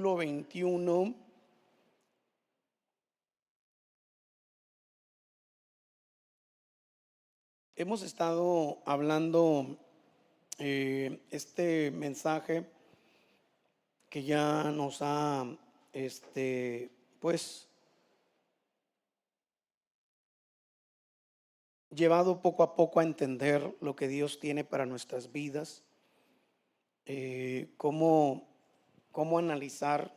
capítulo 21. Hemos estado hablando este mensaje que ya nos ha, pues, llevado poco a poco a entender lo que Dios tiene para nuestras vidas, cómo, cómo analizar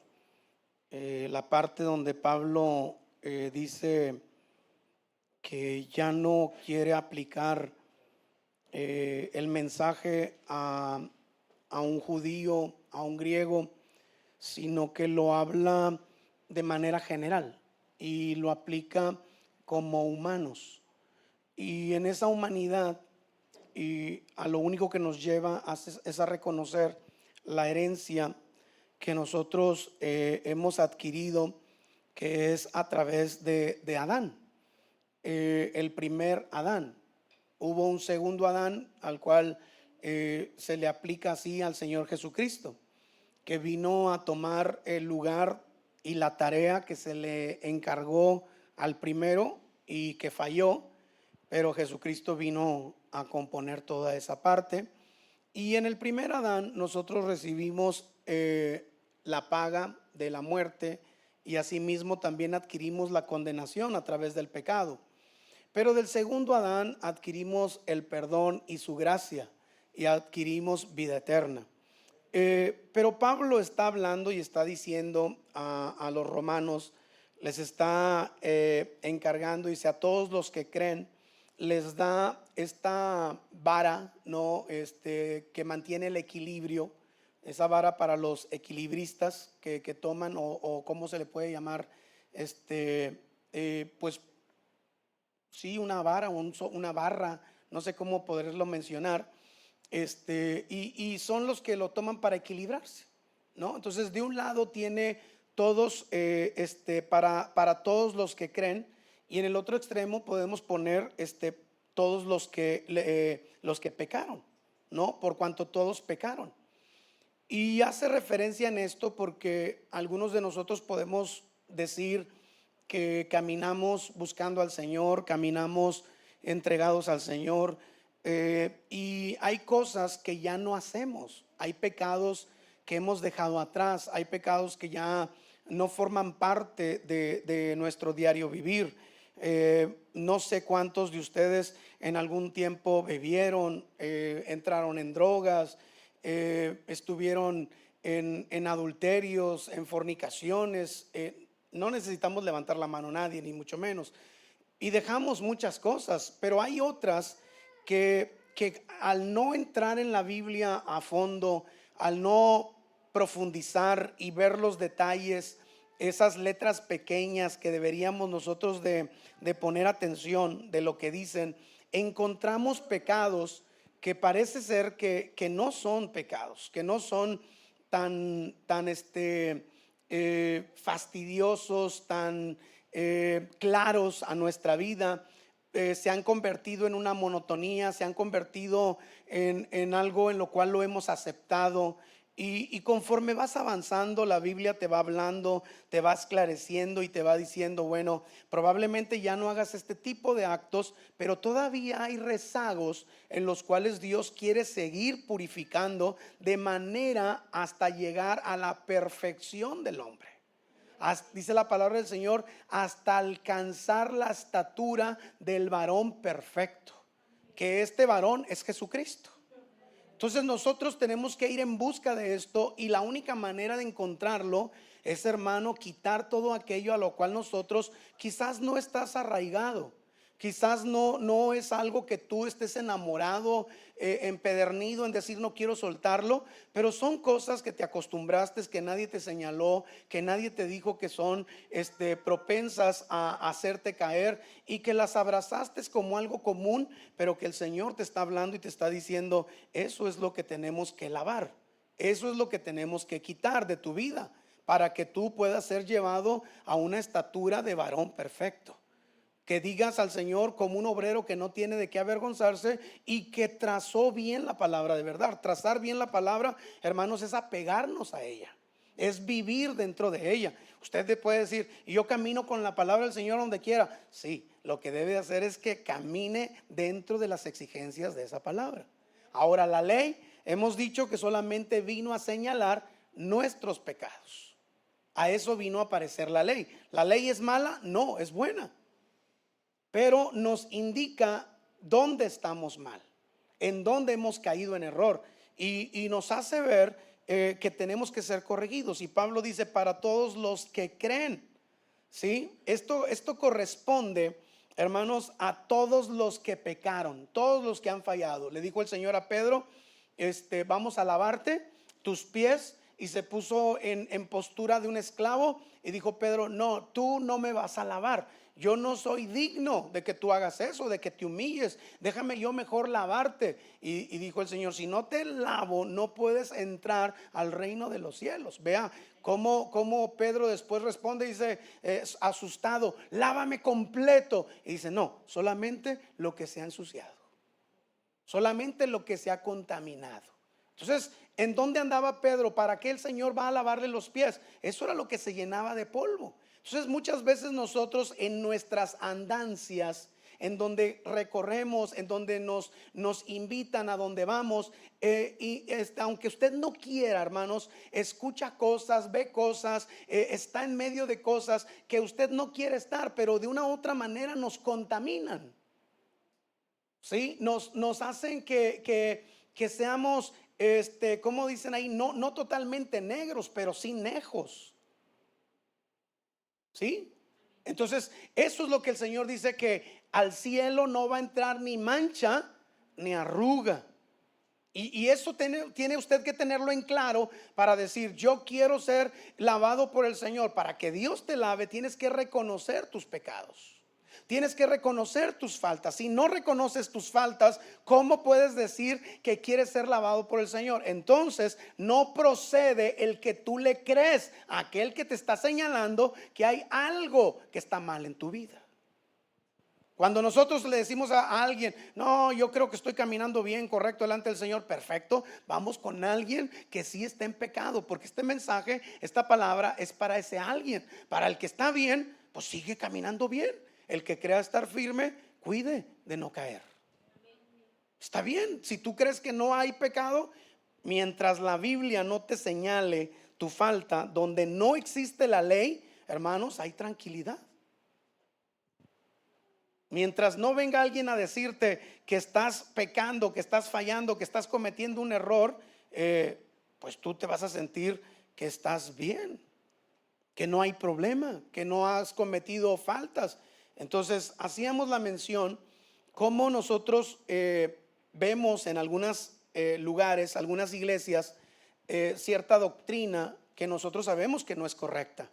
la parte donde Pablo dice que ya no quiere aplicar el mensaje a un judío, a un griego, sino que lo habla de manera general y lo aplica como humanos. Y en esa humanidad, y a lo único que nos lleva es a reconocer la herencia que nosotros hemos adquirido, que es a través de Adán, el primer Adán. Hubo un segundo Adán al cual se le aplica así al Señor Jesucristo, que vino a tomar el lugar y la tarea que se le encargó al primero y que falló, pero Jesucristo vino a componer toda esa parte. Y en el primer Adán nosotros recibimos la paga de la muerte, y asimismo también adquirimos la condenación a través del pecado. Pero del segundo Adán adquirimos el perdón y su gracia, y adquirimos vida eterna. Pero Pablo está hablando y está diciendo a los romanos, les está encargando, dice, a todos los que creen, les da esta vara, ¿no? Que mantiene el equilibrio, esa vara para los equilibristas que toman, o cómo se le puede llamar, pues sí, una vara, una barra, no sé cómo poderlo mencionar, y son los que lo toman para equilibrarse, ¿no? Entonces, de un lado tiene todos, para todos los que creen, y en el otro extremo podemos poner, todos los que pecaron, ¿no? Por cuanto todos pecaron. Y hace referencia en esto porque algunos de nosotros podemos decir que caminamos buscando al Señor, caminamos entregados al Señor, y hay cosas que ya no hacemos, hay pecados que hemos dejado atrás, hay pecados que ya no forman parte de nuestro diario vivir. No sé cuántos de ustedes en algún tiempo bebieron, entraron en drogas, estuvieron en adulterios, en fornicaciones. No necesitamos levantar la mano a nadie, ni mucho menos. Y dejamos muchas cosas, pero hay otras que al no entrar en la Biblia a fondo, al no profundizar y ver los detalles, esas letras pequeñas que deberíamos nosotros de poner atención de lo que dicen, encontramos pecados que parece ser que no son pecados, que no son tan fastidiosos, tan claros a nuestra vida. Se han convertido en una monotonía, se han convertido en algo en lo cual lo hemos aceptado. Y conforme vas avanzando, la Biblia te va hablando, te va esclareciendo y te va diciendo, bueno, probablemente ya no hagas este tipo de actos, pero todavía hay rezagos en los cuales Dios quiere seguir purificando de manera hasta llegar a la perfección del hombre. Dice la palabra del Señor, hasta alcanzar la estatura del varón perfecto, que este varón es Jesucristo. Entonces nosotros tenemos que ir en busca de esto, y la única manera de encontrarlo es, hermano, quitar todo aquello a lo cual nosotros quizás no estás arraigado. Quizás no es algo que tú estés enamorado, empedernido en decir no quiero soltarlo, pero son cosas que te acostumbraste, que nadie te señaló, que nadie te dijo que son propensas a hacerte caer, y que las abrazaste como algo común, pero que el Señor te está hablando y te está diciendo, eso es lo que tenemos que lavar, eso es lo que tenemos que quitar de tu vida, para que tú puedas ser llevado a una estatura de varón perfecto. Que digas al Señor como un obrero que no tiene de qué avergonzarse y que trazó bien la palabra de verdad. Trazar bien la palabra, hermanos, es apegarnos a ella. es vivir dentro de ella. Usted puede decir, yo camino con la palabra del Señor donde quiera. Sí, lo que debe hacer es que camine dentro de las exigencias de esa palabra. Ahora, la ley, hemos dicho que solamente vino a señalar nuestros pecados. A eso vino a aparecer la ley. ¿La ley es mala? No, es buena. Pero nos indica dónde estamos mal, en dónde hemos caído en error, y nos hace ver que tenemos que ser corregidos. Y Pablo dice, para todos los que creen. ¿Sí? Esto corresponde, hermanos, a todos los que pecaron, todos los que han fallado. Le dijo el Señor a Pedro, vamos a lavarte tus pies, y se puso en postura de un esclavo y dijo, Pedro, no, tú no me vas a lavar. Yo no soy digno de que tú hagas eso, de que te humilles. Déjame yo mejor lavarte. Y dijo el Señor, si no te lavo, no puedes entrar al reino de los cielos. Vea cómo Pedro después responde y dice, asustado, lávame completo. Y dice, no, solamente lo que se ha ensuciado, solamente lo que se ha contaminado. Entonces, ¿en dónde andaba Pedro? ¿Para qué el Señor va a lavarle los pies? Eso era lo que se llenaba de polvo. Entonces, muchas veces nosotros en nuestras andancias, en donde recorremos, en donde nos invitan a donde vamos, aunque usted no quiera, hermanos, escucha cosas, ve cosas, está en medio de cosas que usted no quiere estar, pero de una u otra manera nos contaminan. ¿Sí? Nos hacen que seamos, como dicen ahí, no totalmente negros, pero sí nejos. ¿Sí? Entonces, eso es lo que el Señor dice, que al cielo no va a entrar ni mancha ni arruga. Y eso tiene usted que tenerlo en claro para decir, yo quiero ser lavado por el Señor. Para que Dios te lave, tienes que reconocer tus pecados. Tienes que reconocer tus faltas. Si no reconoces tus faltas, ¿cómo puedes decir que quieres ser lavado por el Señor? Entonces no procede el que tú le crees a aquel que te está señalando que hay algo que está mal en tu vida. Cuando nosotros le decimos a alguien, no, yo creo que estoy caminando bien, correcto, delante del Señor, perfecto, vamos con alguien que sí está en pecado, porque este mensaje, esta palabra es para ese alguien. Para el que está bien, pues sigue caminando bien. El que crea estar firme, cuide de no caer. Está bien, si tú crees que no hay pecado, mientras la Biblia no te señale tu falta, donde no existe la ley, hermanos, hay tranquilidad. Mientras no venga alguien a decirte que estás pecando, que estás fallando, que estás cometiendo un error, pues tú te vas a sentir que estás bien, que no hay problema, que no has cometido faltas. Entonces, hacíamos la mención cómo nosotros vemos en algunos lugares, algunas iglesias, cierta doctrina que nosotros sabemos que no es correcta.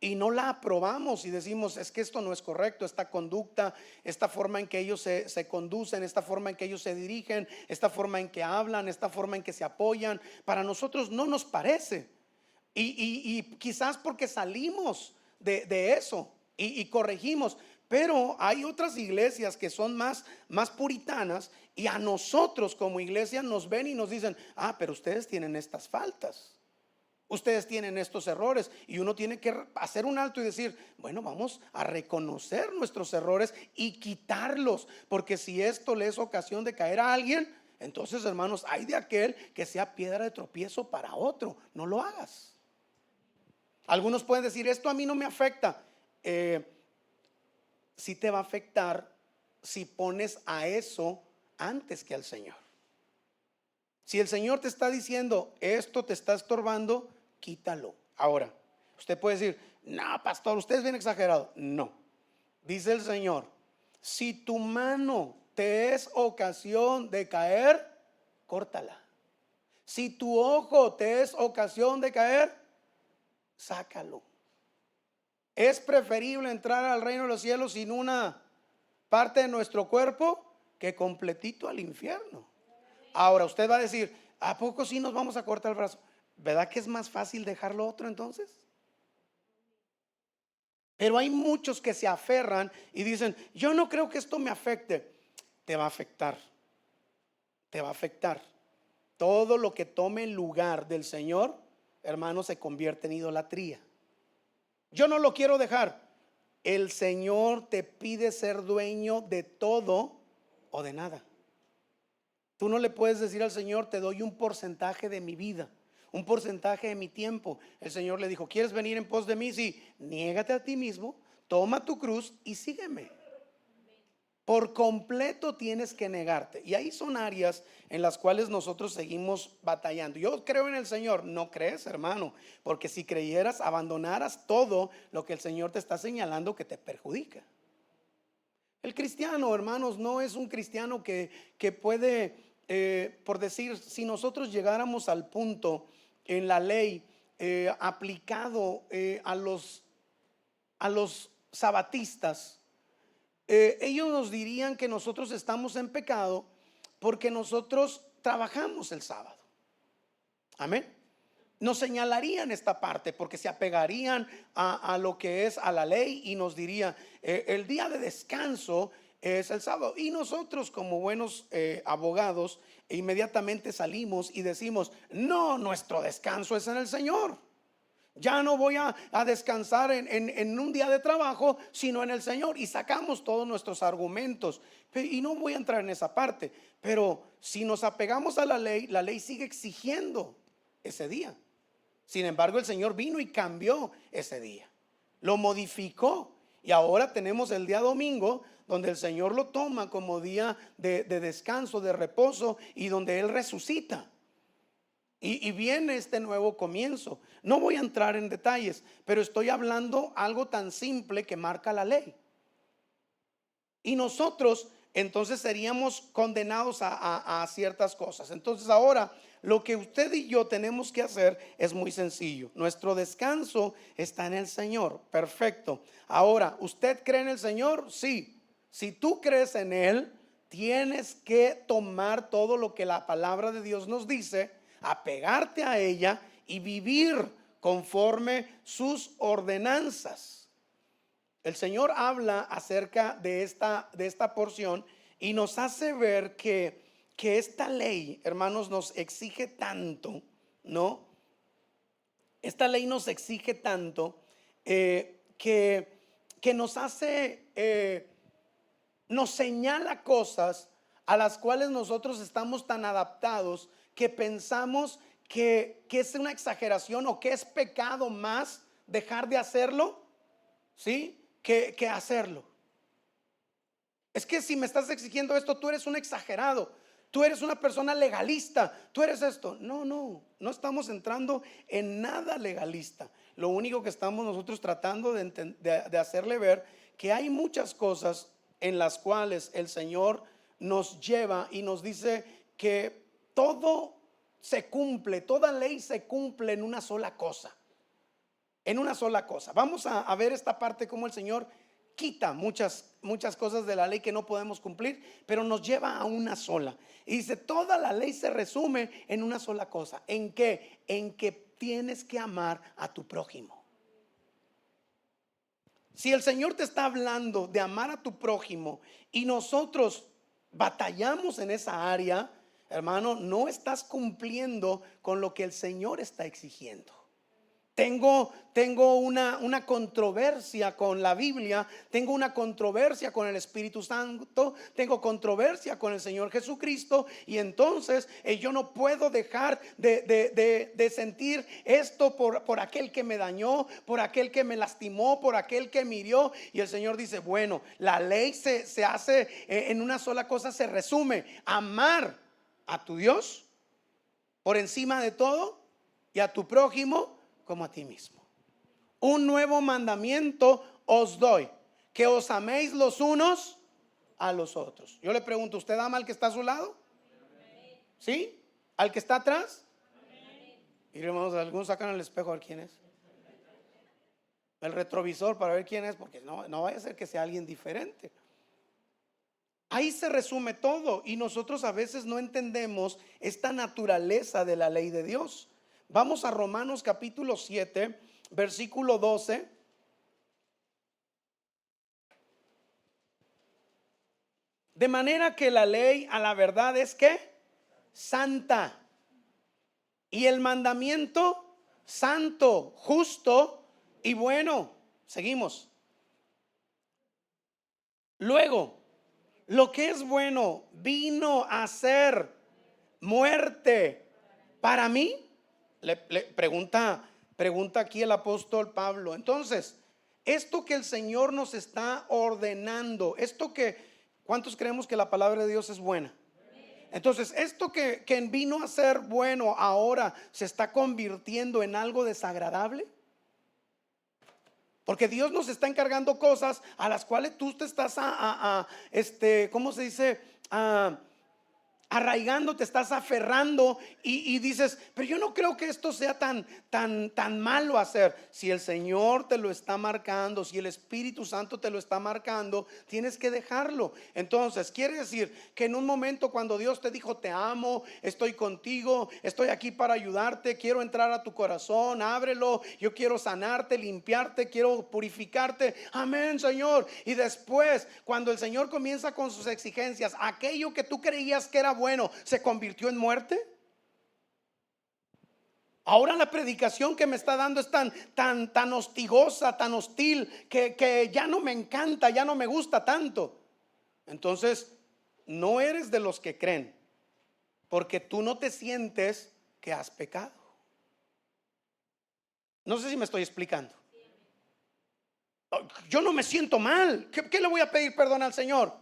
Y no la aprobamos y decimos, es que esto no es correcto, esta conducta, esta forma en que ellos se conducen, esta forma en que ellos se dirigen, esta forma en que hablan, esta forma en que se apoyan, para nosotros no nos parece. Y quizás porque salimos de eso y corregimos. Pero hay otras iglesias que son más puritanas, y a nosotros como iglesia nos ven y nos dicen, pero ustedes tienen estas faltas, ustedes tienen estos errores, y uno tiene que hacer un alto y decir, bueno, vamos a reconocer nuestros errores y quitarlos, porque si esto le es ocasión de caer a alguien, entonces, hermanos, hay de aquel que sea piedra de tropiezo para otro. No lo hagas. Algunos pueden decir, esto a mí no me afecta. Sí te va a afectar si pones a eso antes que al Señor. Si el Señor te está diciendo, esto te está estorbando, quítalo. Ahora, usted puede decir, no, pastor, usted es bien exagerado. No, dice el Señor, si tu mano te es ocasión de caer, córtala. Si tu ojo te es ocasión de caer, sácalo. Es preferible entrar al reino de los cielos sin una parte de nuestro cuerpo que completito al infierno. Ahora usted va a decir, ¿a poco sí nos vamos a cortar el brazo? ¿Verdad que es más fácil dejarlo otro entonces? Pero hay muchos que se aferran y dicen, yo no creo que esto me afecte. Te va a afectar. Te va a afectar. Todo lo que tome el lugar del Señor, hermano, se convierte en idolatría. Yo no lo quiero dejar. El Señor te pide ser dueño de todo o de nada. Tú no le puedes decir al Señor: te doy un porcentaje de mi vida, un porcentaje de mi tiempo. El Señor le dijo: ¿quieres venir en pos de mí? Sí, niégate a ti mismo, toma tu cruz y sígueme. Por completo tienes que negarte. Y ahí son áreas en las cuales nosotros seguimos batallando. Yo creo en el Señor. No crees, hermano, porque si creyeras, abandonaras todo lo que el Señor te está señalando que te perjudica. El cristiano, hermanos, no es un cristiano que puede, por decir, si nosotros llegáramos al punto en la ley aplicado a los sabatistas, ellos nos dirían que nosotros estamos en pecado porque nosotros trabajamos el sábado. Amén. Nos señalarían esta parte porque se apegarían a lo que es a la ley y nos dirían: el día de descanso es el sábado. Y nosotros, como buenos abogados, inmediatamente salimos y decimos: no, nuestro descanso es en el Señor. Ya no voy a descansar en un día de trabajo, sino en el Señor. Y sacamos todos nuestros argumentos. Y no voy a entrar en esa parte. Pero si nos apegamos a la ley sigue exigiendo ese día. Sin embargo, el Señor vino y cambió ese día, lo modificó. Y ahora tenemos el día domingo, donde el Señor lo toma como día de descanso, de reposo, y donde Él resucita. Y viene este nuevo comienzo. No voy a entrar en detalles, pero estoy hablando algo tan simple que marca la ley. Y nosotros entonces seríamos condenados a ciertas cosas. Entonces ahora lo que usted y yo tenemos que hacer es muy sencillo. Nuestro descanso está en el Señor. Perfecto. Ahora, ¿usted cree en el Señor? Sí. Si tú crees en Él, tienes que tomar todo lo que la palabra de Dios nos dice, apegarte a ella y vivir conforme sus ordenanzas. El Señor habla acerca de esta porción y nos hace ver que esta ley, hermanos, nos exige tanto, ¿no? Esta ley nos exige tanto que nos hace, nos señala cosas a las cuales nosotros estamos tan adaptados que pensamos que es una exageración o que es pecado más dejar de hacerlo, ¿sí? Que hacerlo. Es que si me estás exigiendo esto, tú eres un exagerado, tú eres una persona legalista, tú eres esto. No estamos entrando en nada legalista. Lo único que estamos nosotros tratando de hacerle ver que hay muchas cosas en las cuales el Señor nos lleva y nos dice que todo se cumple, toda ley se cumple en una sola cosa. En una sola cosa. Vamos a ver esta parte como el Señor quita muchas cosas de la ley que no podemos cumplir, pero nos lleva a una sola. Y dice: toda la ley se resume en una sola cosa. ¿En qué? En que tienes que amar a tu prójimo. Si el Señor te está hablando de amar a tu prójimo y nosotros batallamos en esa área, hermano, no estás cumpliendo con lo que el Señor está exigiendo. Tengo una controversia con la Biblia, tengo una controversia con el Espíritu Santo, tengo controversia con el Señor Jesucristo, y entonces yo no puedo dejar de sentir esto por aquel que me dañó, por aquel que me lastimó, por aquel que me hirió. Y el Señor dice: bueno, la ley se hace en una sola cosa, se resume: amar a tu Dios por encima de todo y a tu prójimo como a ti mismo. Un nuevo mandamiento os doy, que os améis los unos a los otros. Yo le pregunto: ¿usted ama al que está a su lado? ¿Sí? ¿Al que está atrás? Y hermanos, algunos sacan el espejo a ver quién es, el retrovisor para ver quién es, porque no vaya a ser que sea alguien diferente. Ahí se resume todo, y nosotros a veces no entendemos esta naturaleza de la ley de Dios. Vamos a Romanos capítulo 7, versículo 12. De manera que la ley a la verdad es que santa, y el mandamiento santo, justo y bueno. Seguimos. Luego, lo que es bueno vino a ser muerte para mí. Le pregunta aquí el apóstol Pablo. Entonces, esto que el Señor nos está ordenando, ¿cuántos creemos que la palabra de Dios es buena? Entonces, esto que vino a ser bueno ahora se está convirtiendo en algo desagradable. Porque Dios nos está encargando cosas a las cuales tú te estás ¿cómo se dice? Arraigando, te estás aferrando y dices, pero yo no creo que esto sea tan malo hacer. Si el Señor te lo está marcando, si el Espíritu Santo te lo está marcando, tienes que dejarlo. Entonces quiere decir que en un momento cuando Dios te dijo, te amo, estoy contigo, estoy aquí para ayudarte, quiero entrar a tu corazón, ábrelo, yo quiero sanarte, limpiarte, quiero purificarte, amén, Señor. Y después, cuando el Señor comienza con sus exigencias, aquello que tú creías que era bueno se convirtió en muerte. Ahora la predicación que me está dando es tan hostigosa, tan hostil, que ya no me encanta, ya no me gusta tanto. Entonces, no eres de los que creen, porque tú no te sientes que has pecado. No sé si me estoy explicando. Yo no me siento mal. ¿Qué le voy a pedir perdón al Señor?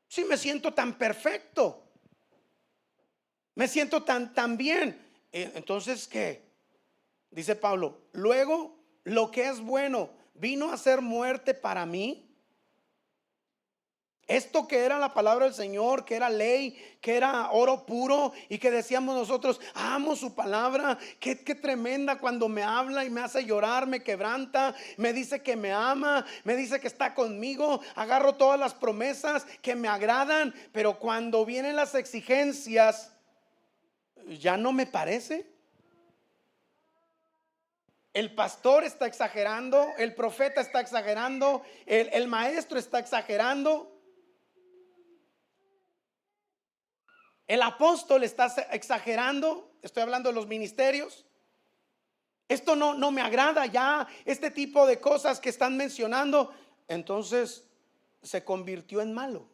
Si me siento tan perfecto, me siento tan bien. Entonces, ¿qué? Dice Pablo, luego lo que es bueno vino a ser muerte para mí. Esto que era la palabra del Señor, que era ley, que era oro puro y que decíamos nosotros, amo su palabra, qué tremenda cuando me habla y me hace llorar, me quebranta, me dice que me ama, me dice que está conmigo, agarro todas las promesas que me agradan, pero cuando vienen las exigencias, ya no me parece. El pastor está exagerando, el profeta está exagerando, el maestro está exagerando, el apóstol está exagerando. Estoy hablando de los ministerios. Esto no me agrada ya, este tipo de cosas que están mencionando. Entonces se convirtió en malo.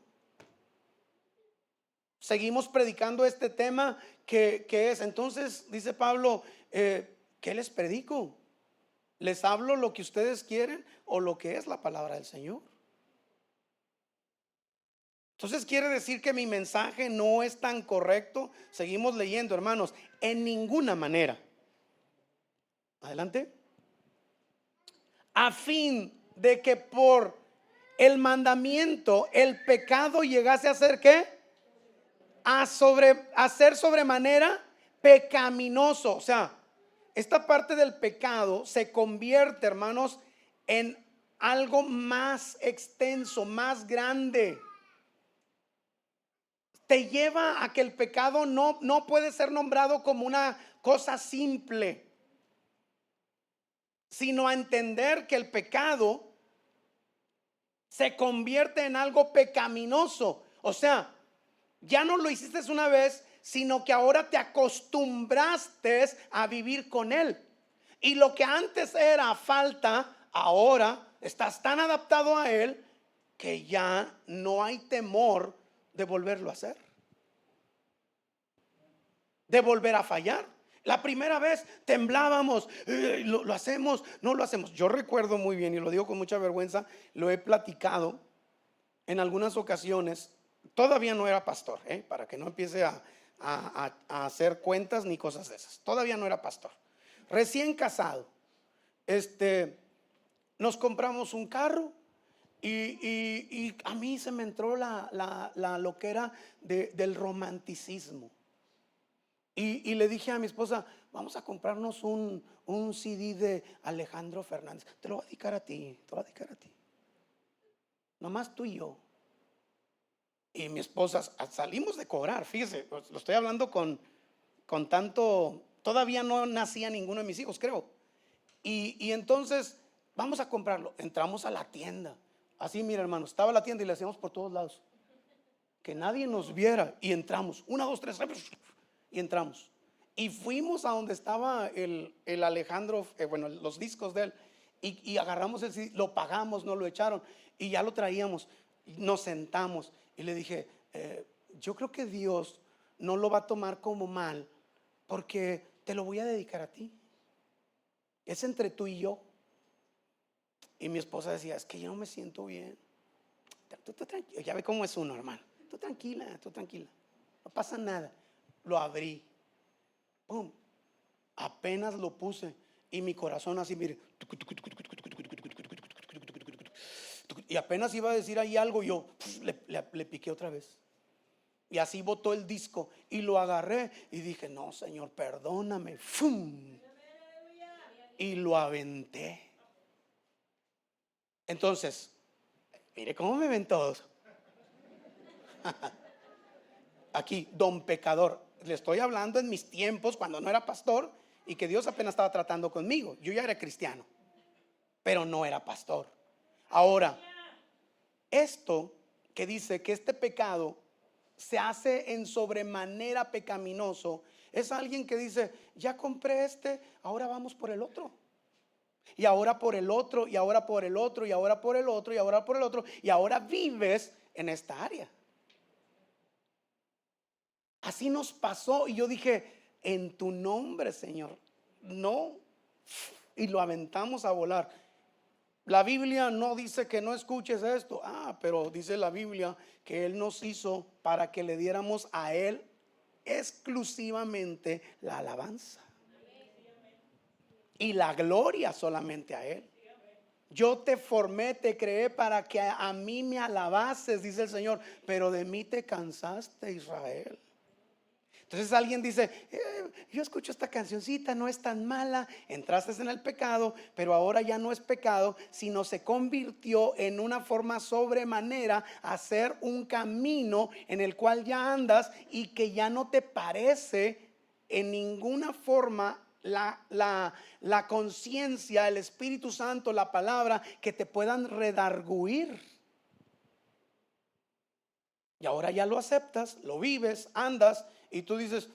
Seguimos predicando este tema que es. Entonces dice Pablo, ¿qué les predico? ¿Les hablo lo que ustedes quieren o lo que es la palabra del Señor? Entonces quiere decir que mi mensaje no es tan correcto. Seguimos leyendo, hermanos, en ninguna manera. Adelante. A fin de que por el mandamiento el pecado llegase a ser ¿qué? A ser sobremanera pecaminoso. O sea, esta parte del pecado se convierte, hermanos, en algo más extenso, más grande. Te lleva a que el pecado no puede ser nombrado como una cosa simple, sino a entender que el pecado se convierte en algo pecaminoso. O sea, ya no lo hiciste una vez, sino que ahora te acostumbraste a vivir con él. Y lo que antes era falta, ahora estás tan adaptado a él que ya no hay temor de volverlo a hacer, de volver a fallar. La primera vez temblábamos, lo hacemos, no lo hacemos. Yo recuerdo muy bien, y lo digo con mucha vergüenza, lo he platicado en algunas ocasiones. Todavía no era pastor, para que no empiece a hacer cuentas ni cosas de esas. Todavía no era pastor. Recién casado, nos compramos un carro y a mí se me entró la loquera del romanticismo. Y le dije a mi esposa, vamos a comprarnos un CD de Alejandro Fernández. Te lo voy a dedicar a ti, te lo voy a dedicar a ti. Nomás tú y yo. Y mi esposa, salimos de cobrar, fíjese, lo estoy hablando con tanto, todavía no nacía ninguno de mis hijos, creo. Y entonces, vamos a comprarlo. Entramos a la tienda. Así, mira, hermano, estaba la tienda y le hacíamos por todos lados. Que nadie nos viera. Y entramos. 1, 2, 3. Y entramos. Y fuimos a donde estaba el Alejandro, bueno, los discos de él, y agarramos el CD, lo pagamos, nos lo echaron y ya lo traíamos. Nos sentamos y le dije, yo creo que Dios no lo va a tomar como mal, porque te lo voy a dedicar a ti. Es entre tú y yo. Y mi esposa decía, es que yo no me siento bien. Tú tranquila, ya ve cómo es uno, hermano. Tú tranquila, no pasa nada. Lo abrí, ¡pum! Apenas lo puse y mi corazón así, mire, y apenas iba a decir ahí algo, yo le piqué otra vez. Y así botó el disco y lo agarré y dije, no, Señor, perdóname. ¡Fum! Y lo aventé. Entonces, mire cómo me ven todos. Aquí, don pecador. Le estoy hablando en mis tiempos cuando no era pastor y que Dios apenas estaba tratando conmigo. Yo ya era cristiano, pero no era pastor. Ahora, esto que dice que este pecado se hace en sobremanera pecaminoso, es alguien que dice, ya compré este, ahora vamos por el otro. Y ahora por el otro, y ahora por el otro, y ahora por el otro, y ahora por el otro, y ahora vives en esta área. Así nos pasó y yo dije, en tu nombre, Señor, no. Y lo aventamos a volar. La Biblia no dice que no escuches esto. Pero dice la Biblia que Él nos hizo para que le diéramos a Él exclusivamente la alabanza y la gloria solamente a Él. Yo te formé, te creé para que a mí me alabases, dice el Señor, pero de mí te cansaste, Israel. Entonces alguien dice, yo escucho esta cancioncita, no es tan mala, entraste en el pecado, pero ahora ya no es pecado, sino se convirtió en una forma sobremanera a ser un camino en el cual ya andas y que ya no te parece en ninguna forma la conciencia, el Espíritu Santo, la palabra, que te puedan redarguir. Y ahora ya lo aceptas, lo vives, andas y tú dices,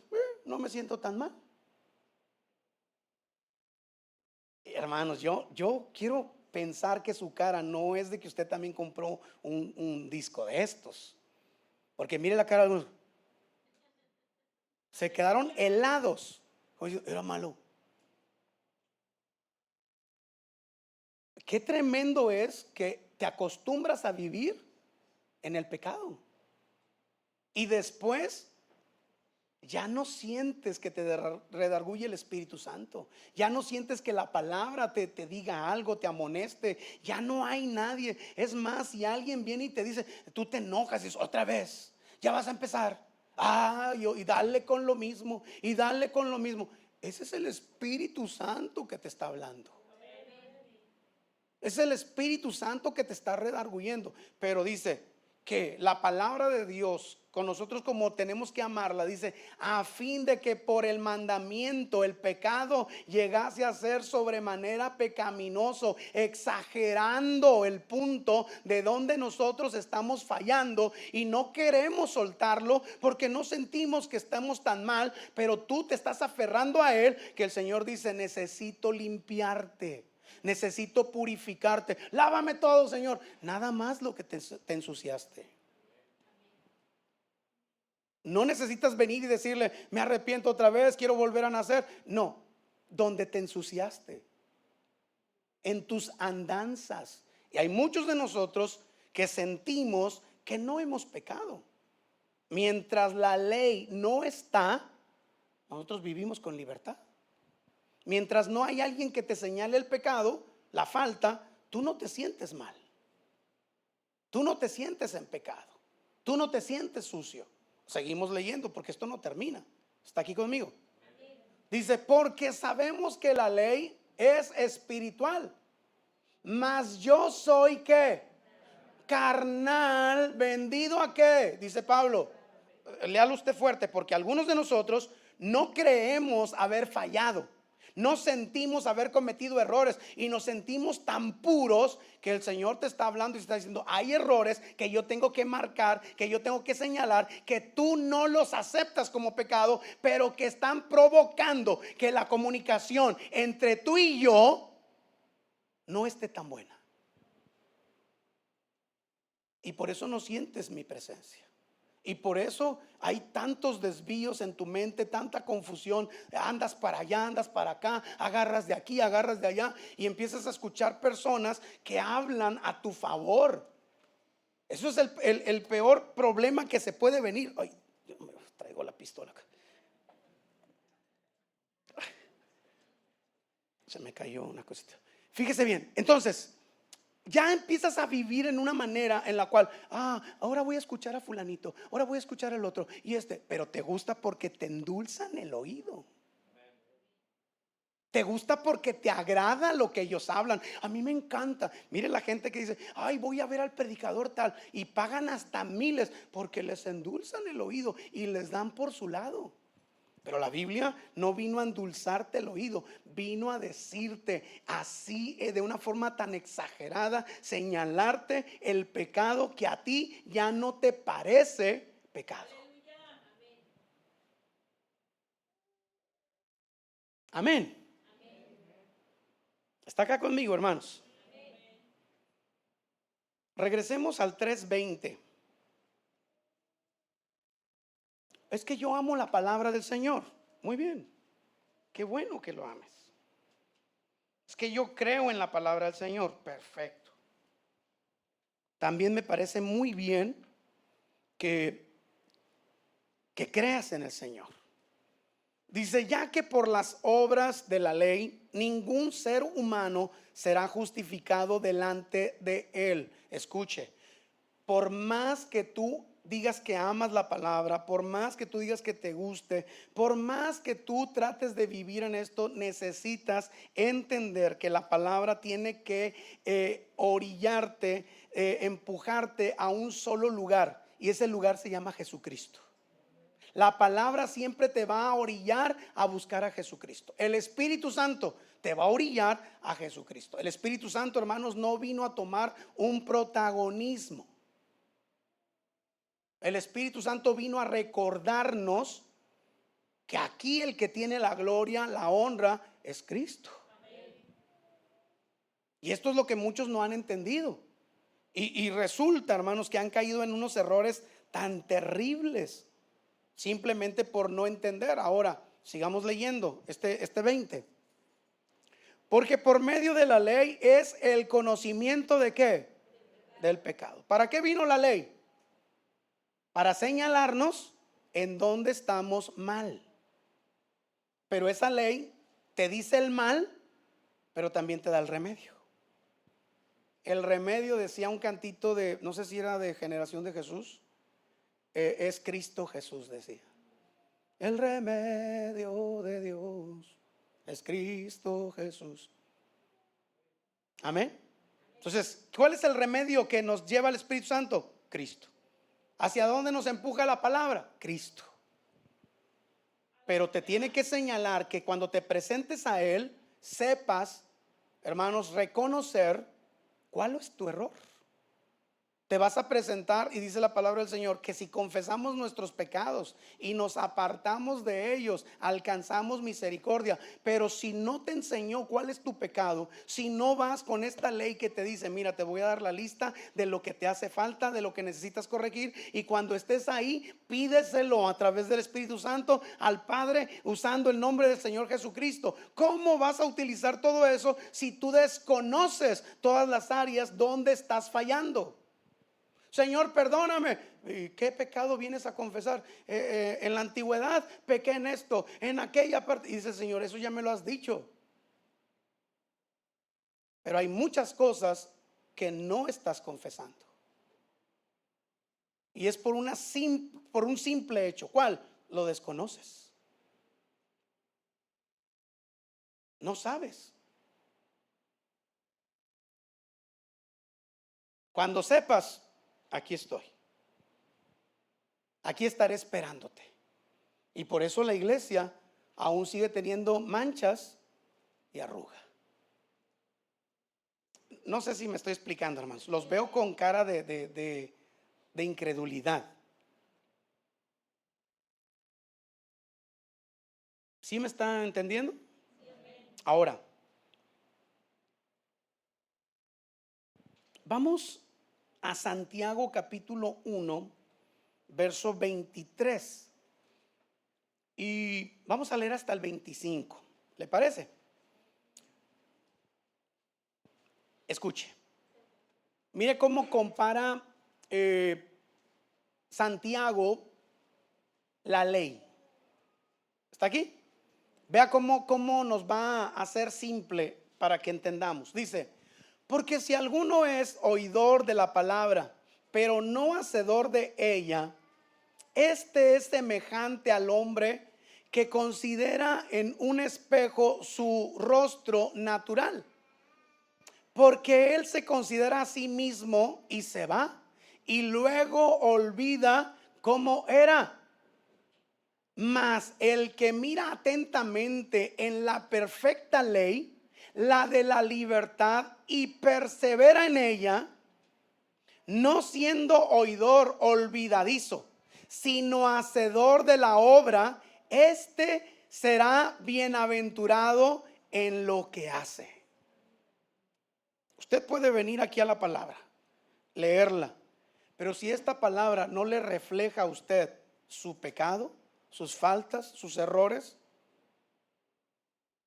no me siento tan mal. Hermanos, yo quiero pensar que su cara no es de que usted también compró un disco de estos. Porque mire la cara de algunos. Se quedaron helados. Oye, era malo. Qué tremendo es que te acostumbras a vivir en el pecado. Y después ya no sientes que te redarguye el Espíritu Santo. Ya no sientes que la palabra te diga algo, te amoneste. Ya no hay nadie. Es más, si alguien viene y te dice, tú te enojas y dices, otra vez, ya vas a empezar. Y dale con lo mismo, y dale con lo mismo. Ese es el Espíritu Santo que te está hablando. Es el Espíritu Santo que te está redarguyendo. Pero dice que la palabra de Dios, con nosotros como tenemos que amarla, dice, a fin de que por el mandamiento el pecado llegase a ser sobremanera pecaminoso, exagerando el punto de donde nosotros estamos fallando y no queremos soltarlo porque no sentimos que estamos tan mal, pero tú te estás aferrando a él, que el Señor dice, necesito limpiarte. Necesito purificarte. Lávame todo, Señor. Nada más lo que te ensuciaste. No necesitas venir y decirle, me arrepiento otra vez, quiero volver a nacer. No, donde te ensuciaste, en tus andanzas. Y hay muchos de nosotros que sentimos que no hemos pecado. Mientras la ley no está, nosotros vivimos con libertad. Mientras no hay alguien que te señale el pecado, la falta, tú no te sientes mal. Tú no te sientes en pecado. Tú no te sientes sucio. Seguimos leyendo porque esto no termina. ¿Está aquí conmigo? Dice, porque sabemos que la ley es espiritual, mas yo soy ¿qué? Carnal, vendido ¿a qué? Dice Pablo. Léalo usted fuerte, porque algunos de nosotros no creemos haber fallado. No sentimos haber cometido errores y nos sentimos tan puros que el Señor te está hablando y está diciendo: hay errores que yo tengo que marcar, que yo tengo que señalar, que tú no los aceptas como pecado, pero que están provocando que la comunicación entre tú y yo no esté tan buena. Y por eso no sientes mi presencia. Y por eso hay tantos desvíos en tu mente, tanta confusión. Andas para allá, andas para acá, agarras de aquí, agarras de allá, y empiezas a escuchar personas que hablan a tu favor. Eso es el peor problema que se puede venir. Ay, yo me traigo la pistola acá. Se me cayó una cosita. Fíjese bien, entonces ya empiezas a vivir en una manera en la cual, ahora voy a escuchar a fulanito, ahora voy a escuchar al otro y pero te gusta porque te endulzan el oído. Te gusta porque te agrada lo que ellos hablan. A mí me encanta. Mire la gente que dice: ay, voy a ver al predicador tal, y pagan hasta miles porque les endulzan el oído y les dan por su lado. Pero la Biblia no vino a endulzarte el oído, vino a decirte así, de una forma tan exagerada, señalarte el pecado que a ti ya no te parece pecado. Amén. ¿Está acá conmigo, hermanos? Regresemos al 3:20. Es que yo amo la palabra del Señor. Muy bien, qué bueno que lo ames. Es que yo creo en la palabra del Señor. Perfecto. También me parece muy bien que creas en el Señor. Dice: ya que por las obras de la ley ningún ser humano será justificado delante de él. Escuche, por más que tú digas que amas la palabra, por más que tú digas que te guste, por más que tú trates de vivir en esto, necesitas entender que la palabra tiene que orillarte, empujarte a un solo lugar, y ese lugar se llama Jesucristo. La palabra siempre te va a orillar a buscar a Jesucristo. El Espíritu Santo te va a orillar a Jesucristo. El Espíritu Santo, hermanos, no vino a tomar un protagonismo. El Espíritu Santo vino a recordarnos que aquí el que tiene la gloria, la honra, es Cristo. Y esto es lo que muchos no han entendido. Y resulta, hermanos, que han caído en unos errores tan terribles, simplemente por no entender. Ahora, sigamos leyendo este 20. Porque por medio de la ley es el conocimiento de ¿qué? Del pecado. ¿Para qué vino la ley? Para señalarnos en dónde estamos mal. Pero esa ley te dice el mal, pero también te da el remedio. El remedio, decía un cantito de, no sé si era de Generación de Jesús, es Cristo Jesús, decía. El remedio de Dios es Cristo Jesús. Amén. Entonces, ¿cuál es el remedio que nos lleva al Espíritu Santo? Cristo. ¿Hacia dónde nos empuja la palabra? Cristo. Pero te tiene que señalar que cuando te presentes a Él, sepas, hermanos, reconocer cuál es tu error. Te vas a presentar, y dice la palabra del Señor, que si confesamos nuestros pecados y nos apartamos de ellos, alcanzamos misericordia. Pero si no te enseñó cuál es tu pecado, si no vas con esta ley que te dice: mira, te voy a dar la lista de lo que te hace falta, de lo que necesitas corregir, y cuando estés ahí, pídeselo a través del Espíritu Santo al Padre, usando el nombre del Señor Jesucristo. ¿Cómo vas a utilizar todo eso si tú desconoces todas las áreas donde estás fallando? Señor, perdóname. ¿Y qué pecado vienes a confesar? En la antigüedad pequé en esto, en aquella parte. Y dice el Señor: eso ya me lo has dicho. Pero hay muchas cosas que no estás confesando. Y es por un simple hecho. ¿Cuál? Lo desconoces. No sabes. Cuando sepas, aquí estoy. Aquí estaré esperándote. Y por eso la iglesia aún sigue teniendo manchas y arruga. No sé si me estoy explicando, hermanos. Los veo con cara de incredulidad. ¿Sí me está entendiendo? Ahora, vamos a Santiago capítulo 1, verso 23. Y vamos a leer hasta el 25. ¿Le parece? Escuche. Mire cómo compara Santiago la ley. ¿Está aquí? Vea cómo nos va a hacer simple para que entendamos. Dice, porque si alguno es oidor de la palabra, pero no hacedor de ella, este es semejante al hombre que considera en un espejo su rostro natural, porque él se considera a sí mismo y se va, y luego olvida cómo era. Mas el que mira atentamente en la perfecta ley, la de la libertad, y persevera en ella, no siendo oidor olvidadizo, sino hacedor de la obra, este será bienaventurado en lo que hace. Usted puede venir aquí a la palabra, leerla, pero si esta palabra no le refleja a usted su pecado, sus faltas, sus errores.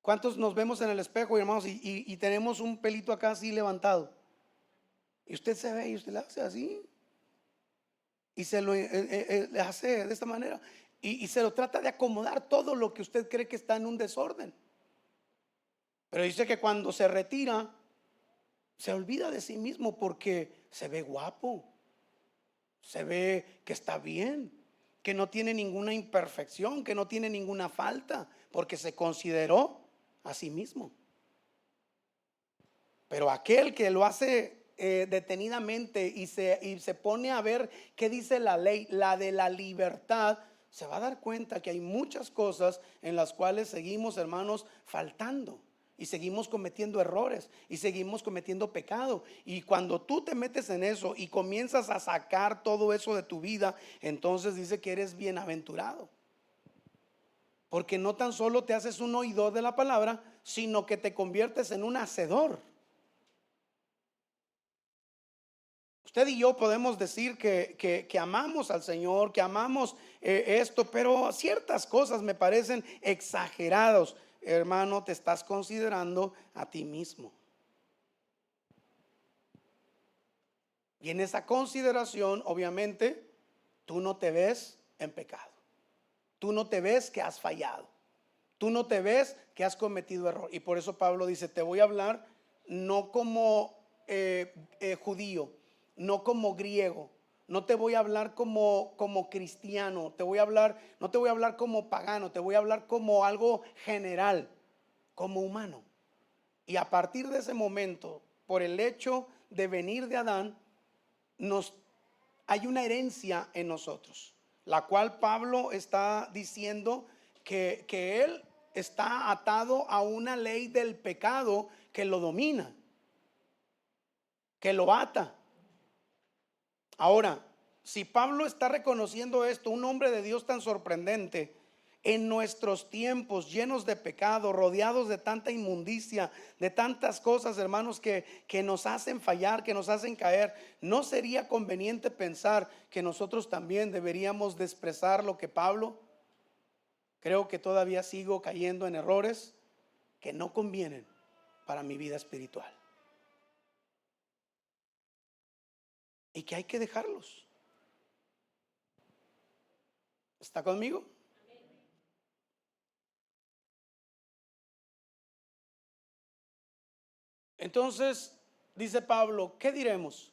¿Cuántos nos vemos en el espejo, hermanos, y tenemos un pelito acá así levantado? Y usted se ve y usted le hace así. Y se lo le hace de esta manera. Y se lo trata de acomodar todo lo que usted cree que está en un desorden. Pero dice que cuando se retira, se olvida de sí mismo porque se ve guapo. Se ve que está bien, que no tiene ninguna imperfección, que no tiene ninguna falta, porque se consideró a sí mismo. Pero aquel que lo hace detenidamente y se pone a ver qué dice la ley, la de la libertad, se va a dar cuenta que hay muchas cosas en las cuales seguimos, hermanos, faltando. Y seguimos cometiendo errores y seguimos cometiendo pecado. Y cuando tú te metes en eso y comienzas a sacar todo eso de tu vida, entonces dice que eres bienaventurado. Porque no tan solo te haces un oidor de la palabra, sino que te conviertes en un hacedor. Usted y yo podemos decir que amamos al Señor, que amamos esto, pero ciertas cosas me parecen exageradas. Hermano, te estás considerando a ti mismo. Y en esa consideración, obviamente, tú no te ves en pecado. Tú no te ves que has fallado. Tú no te ves que has cometido error. Y por eso Pablo dice, te voy a hablar no como judío, no como griego, no te voy a hablar como cristiano, no te voy a hablar como pagano, te voy a hablar como algo general, como humano. Y a partir de ese momento, por el hecho de venir de Adán, hay una herencia en nosotros, la cual Pablo está diciendo que él está atado a una ley del pecado que lo domina, que lo ata. Ahora, si Pablo está reconociendo esto, un hombre de Dios tan sorprendente, en nuestros tiempos llenos de pecado, rodeados de tanta inmundicia, de tantas cosas, hermanos, que nos hacen fallar, que nos hacen caer, ¿no sería conveniente pensar que nosotros también deberíamos de expresar lo que Pablo? Creo que todavía sigo cayendo en errores que no convienen para mi vida espiritual y que hay que dejarlos. ¿Está conmigo? Entonces, dice Pablo, ¿qué diremos?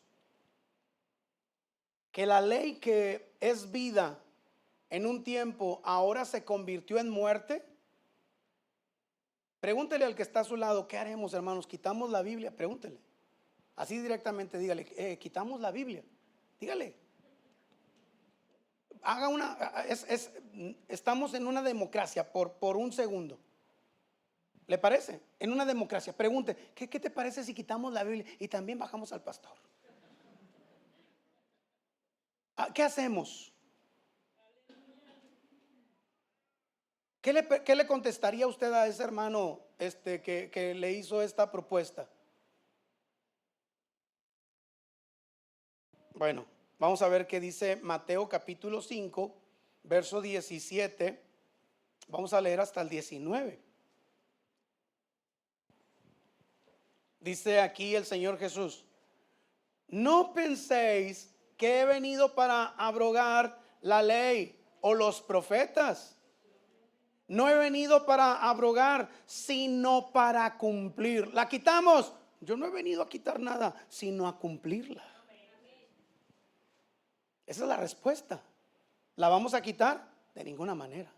Que la ley que es vida en un tiempo ahora se convirtió en muerte. Pregúntele al que está a su lado, ¿qué haremos, hermanos? ¿Quitamos la Biblia? Pregúntele. Así directamente, dígale, quitamos la Biblia. Dígale. Haga una, estamos en una democracia por un segundo. ¿Le parece? En una democracia, pregunte, ¿qué te parece si quitamos la Biblia y también bajamos al pastor? ¿Qué hacemos? ¿Qué le contestaría usted a ese hermano que le hizo esta propuesta? Bueno, vamos a ver qué dice Mateo capítulo 5, verso 17. Vamos a leer hasta el 19. Dice aquí el Señor Jesús: no penséis que he venido para abrogar la ley o los profetas. No he venido para abrogar, sino para cumplir. ¿La quitamos? Yo no he venido a quitar nada, sino a cumplirla. Esa es la respuesta. ¿La vamos a quitar? De ninguna manera.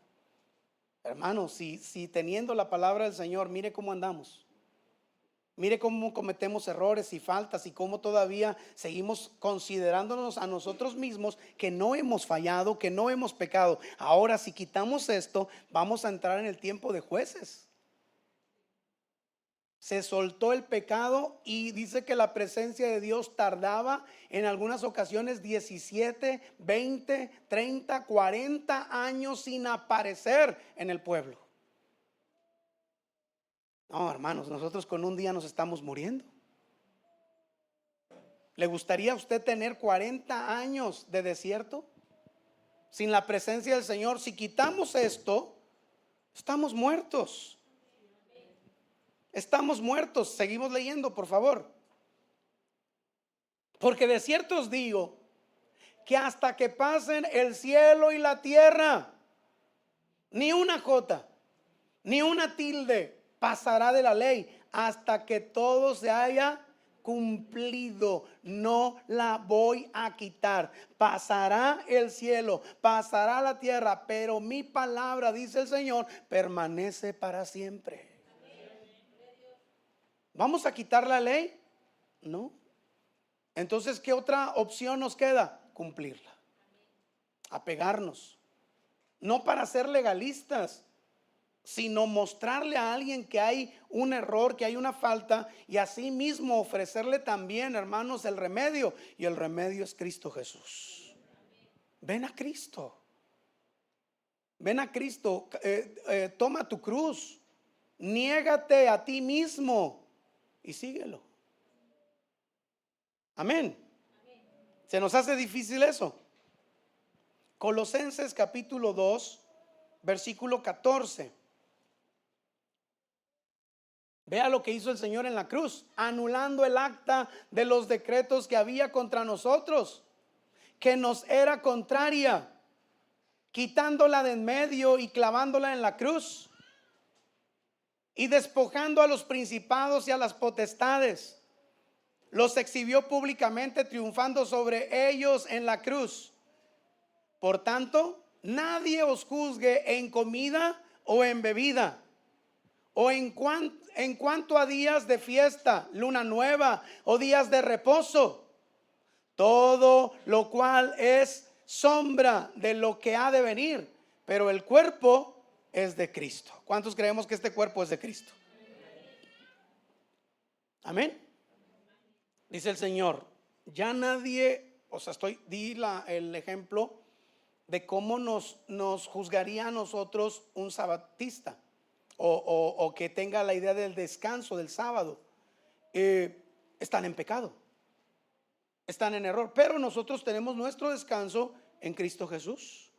Hermanos, si teniendo la palabra del Señor, mire cómo andamos. Mire cómo cometemos errores y faltas y cómo todavía seguimos considerándonos a nosotros mismos que no hemos fallado, que no hemos pecado. Ahora, si quitamos esto, vamos a entrar en el tiempo de jueces. Se soltó el pecado y dice que la presencia de Dios tardaba en algunas ocasiones 17, 20, 30, 40 años sin aparecer en el pueblo. No, hermanos, nosotros con un día nos estamos muriendo. ¿Le gustaría a usted tener 40 años de desierto sin la presencia del Señor? Si quitamos esto, estamos muertos. Estamos muertos. Seguimos leyendo, por favor. Porque de cierto os digo que hasta que pasen el cielo y la tierra, ni una jota, ni una tilde pasará de la ley hasta que todo se haya cumplido. No la voy a quitar. Pasará el cielo, pasará la tierra, pero mi palabra, dice el Señor, permanece para siempre. ¿Vamos a quitar la ley? No. Entonces, ¿qué otra opción nos queda? Cumplirla, apegarnos, no para ser legalistas, sino mostrarle a alguien que hay un error, que hay una falta, y así mismo ofrecerle también, hermanos, el remedio. Y el remedio es Cristo Jesús. Ven a Cristo. Ven a Cristo. Toma tu cruz. Niégate a ti mismo y síguelo. Amén. ¿Se nos hace difícil eso? Colosenses capítulo 2, versículo 14. Vea lo que hizo el Señor en la cruz, anulando el acta de los decretos que había contra nosotros, que nos era contraria, quitándola de en medio y clavándola en la cruz, y despojando a los principados y a las potestades, los exhibió públicamente, triunfando sobre ellos en la cruz. Por tanto, nadie os juzgue en comida o en bebida, o en cuanto a días de fiesta, luna nueva o días de reposo, todo lo cual es sombra de lo que ha de venir, pero el cuerpo es de Cristo. ¿Cuántos creemos que este cuerpo es de Cristo? Amén. Dice el Señor, ya nadie, di el ejemplo de cómo nos juzgaría a nosotros un sabatista. O que tenga la idea del descanso del sábado. Están en pecado, están en error, pero nosotros tenemos nuestro descanso en Cristo Jesús.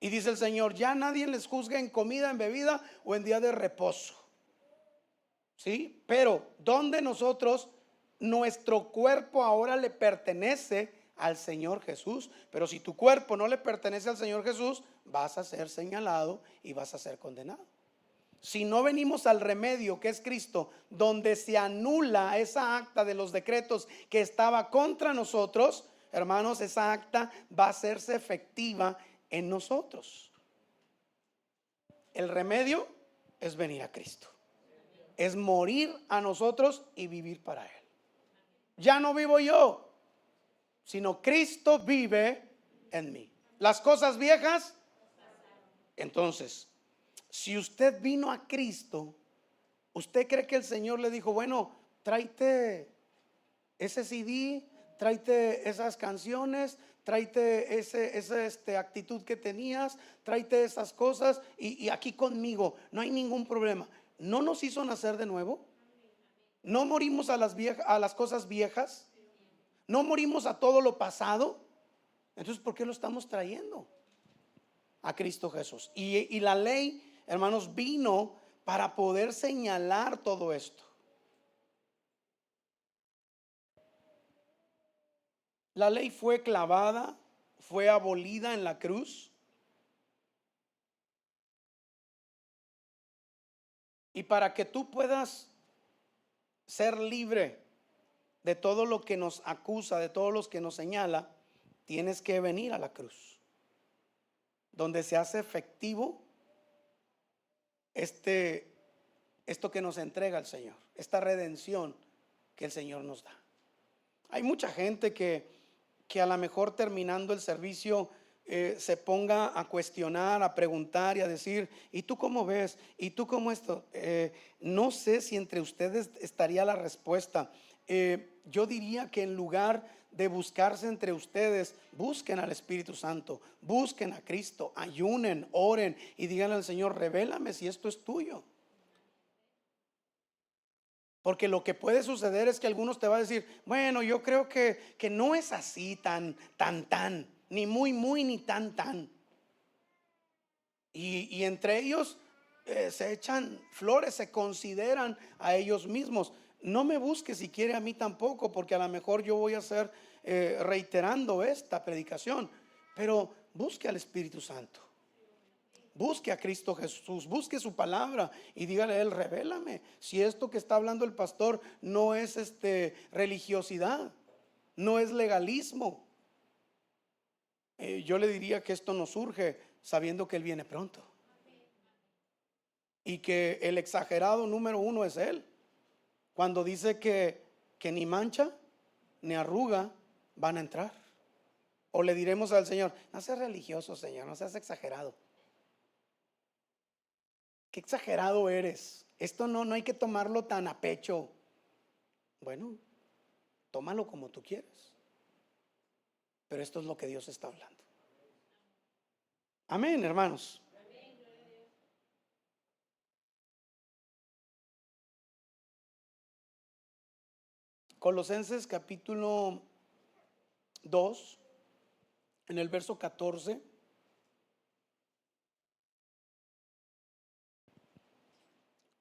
Y dice el Señor, ya nadie les juzga en comida, en bebida o en día de reposo. ¿Sí? Pero donde nosotros, nuestro cuerpo ahora le pertenece al Señor Jesús. Pero si tu cuerpo no le pertenece al Señor Jesús, vas a ser señalado y vas a ser condenado. Si no venimos al remedio que es Cristo, donde se anula esa acta de los decretos que estaba contra nosotros, hermanos, esa acta va a hacerse efectiva en nosotros. El remedio es venir a Cristo, es morir a nosotros y vivir para Él. Ya no vivo yo, sino Cristo vive en mí. Las cosas viejas, entonces, si usted vino a Cristo, ¿Usted cree que el Señor le dijo, bueno, tráete ese CD, tráete esas canciones, tráete esa actitud que tenías, tráete esas cosas y aquí conmigo, no hay ningún problema? ¿No nos hizo nacer de nuevo? ¿No morimos a a las cosas viejas? ¿No morimos a todo lo pasado? Entonces, ¿por qué lo estamos trayendo a Cristo Jesús? Y la ley, hermanos, vino para poder señalar todo esto. La ley fue clavada, fue abolida en la cruz. Y para que tú puedas ser libre de todo lo que nos acusa, de todos los que nos señala, tienes que venir a la cruz, donde se hace efectivo esto que nos entrega el Señor, esta redención que el Señor nos da. Hay mucha gente que a lo mejor terminando el servicio se ponga a cuestionar, a preguntar y a decir, ¿y tú cómo ves? ¿Y tú cómo esto? No sé si entre ustedes estaría la respuesta. Yo diría que en lugar de buscarse entre ustedes, busquen al Espíritu Santo, busquen a Cristo, ayunen, oren y díganle al Señor, revélame si esto es tuyo. Porque lo que puede suceder es que algunos te van a decir, bueno, yo creo que no es así tan, ni muy, ni tan. Y entre ellos se echan flores, se consideran a ellos mismos. No me busque si quiere a mí tampoco, porque a lo mejor yo voy a estar reiterando esta predicación. Pero busque al Espíritu Santo. Busque a Cristo Jesús, busque su palabra y dígale a él, revélame si esto que está hablando el pastor no es religiosidad, no es legalismo. Yo le diría que esto nos surge sabiendo que él viene pronto y que el exagerado número uno es él, cuando dice que ni mancha ni arruga van a entrar. O le diremos al Señor, no seas religioso, Señor, no seas exagerado. Qué exagerado eres. Esto no hay que tomarlo tan a pecho. Bueno, tómalo como tú quieras. Pero esto es lo que Dios está hablando. Amén, hermanos. Colosenses capítulo 2, en el verso 14.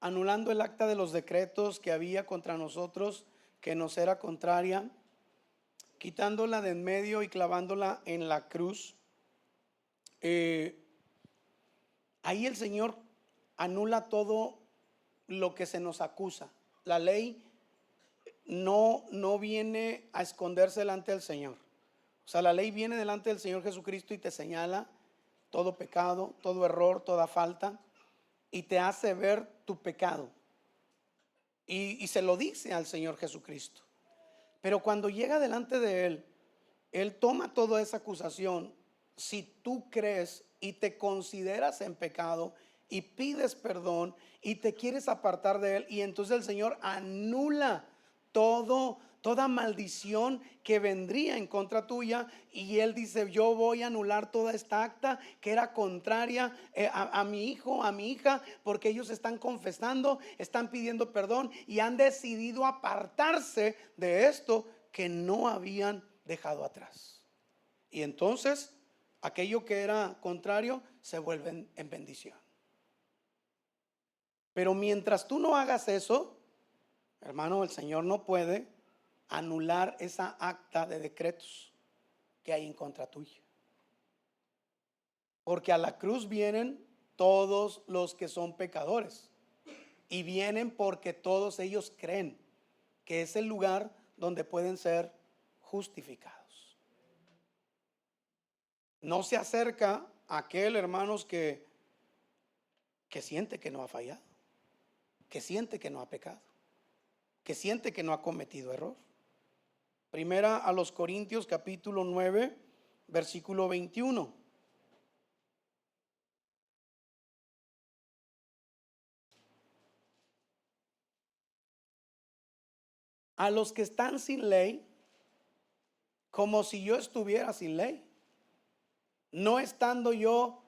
Anulando el acta de los decretos que había contra nosotros, que nos era contraria, quitándola de en medio y clavándola en la cruz. Ahí el Señor anula todo lo que se nos acusa. La ley no viene a esconderse delante del Señor. O sea, la ley viene delante del Señor Jesucristo y te señala todo pecado, todo error, toda falta, y te hace ver tu pecado. Y se lo dice al Señor Jesucristo. Pero cuando llega delante de Él, Él toma toda esa acusación. Si tú crees y te consideras en pecado y pides perdón y te quieres apartar de Él, y entonces el Señor anula toda maldición que vendría en contra tuya, y Él dice, yo voy a anular toda esta acta que era contraria a mi hijo, a mi hija, porque ellos están confesando, están pidiendo perdón y han decidido apartarse de esto que no habían dejado atrás. Y entonces aquello que era contrario se vuelve en bendición. Pero mientras tú no hagas eso, hermano, el Señor no puede anular esa acta de decretos que hay en contra tuya. Porque a la cruz vienen todos los que son pecadores. Y vienen porque todos ellos creen que es el lugar donde pueden ser justificados. No se acerca aquel, hermanos, que siente que no ha fallado, que siente que no ha pecado, que siente que no ha cometido error. Primera a los Corintios capítulo 9, versículo 21. a los que están sin ley como si yo estuviera sin ley, no estando yo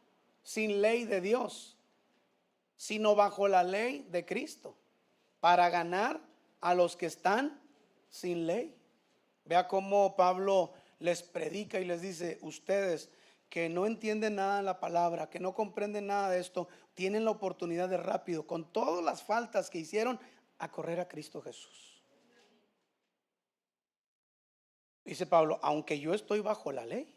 sin ley de Dios, sino bajo la ley de Cristo, para ganar a los que están sin ley. Vea cómo Pablo les predica y les dice: ustedes que no entienden nada de la palabra, que no comprenden nada de esto, tienen la oportunidad de rápido, con todas las faltas que hicieron, a correr a Cristo Jesús. Dice Pablo: aunque yo estoy bajo la ley,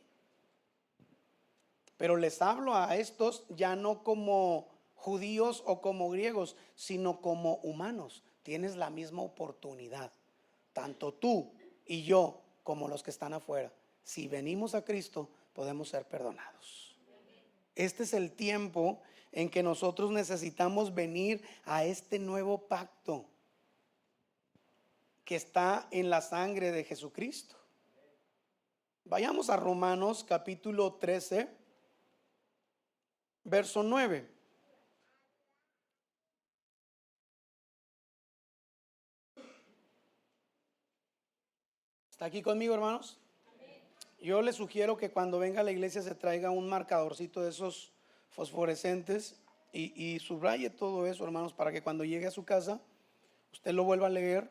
pero les hablo a estos ya no como judíos o como griegos, sino como humanos. Tienes la misma oportunidad, tanto tú y yo como los que están afuera. Si venimos a Cristo, podemos ser perdonados. Este es el tiempo en que nosotros necesitamos venir a este nuevo pacto que está en la sangre de Jesucristo. Vayamos a Romanos capítulo 13, verso 9. ¿Está aquí conmigo, hermanos? Yo les sugiero que cuando venga a la iglesia se traiga un marcadorcito de esos fosforescentes y subraye todo eso, hermanos, para que cuando llegue a su casa usted lo vuelva a leer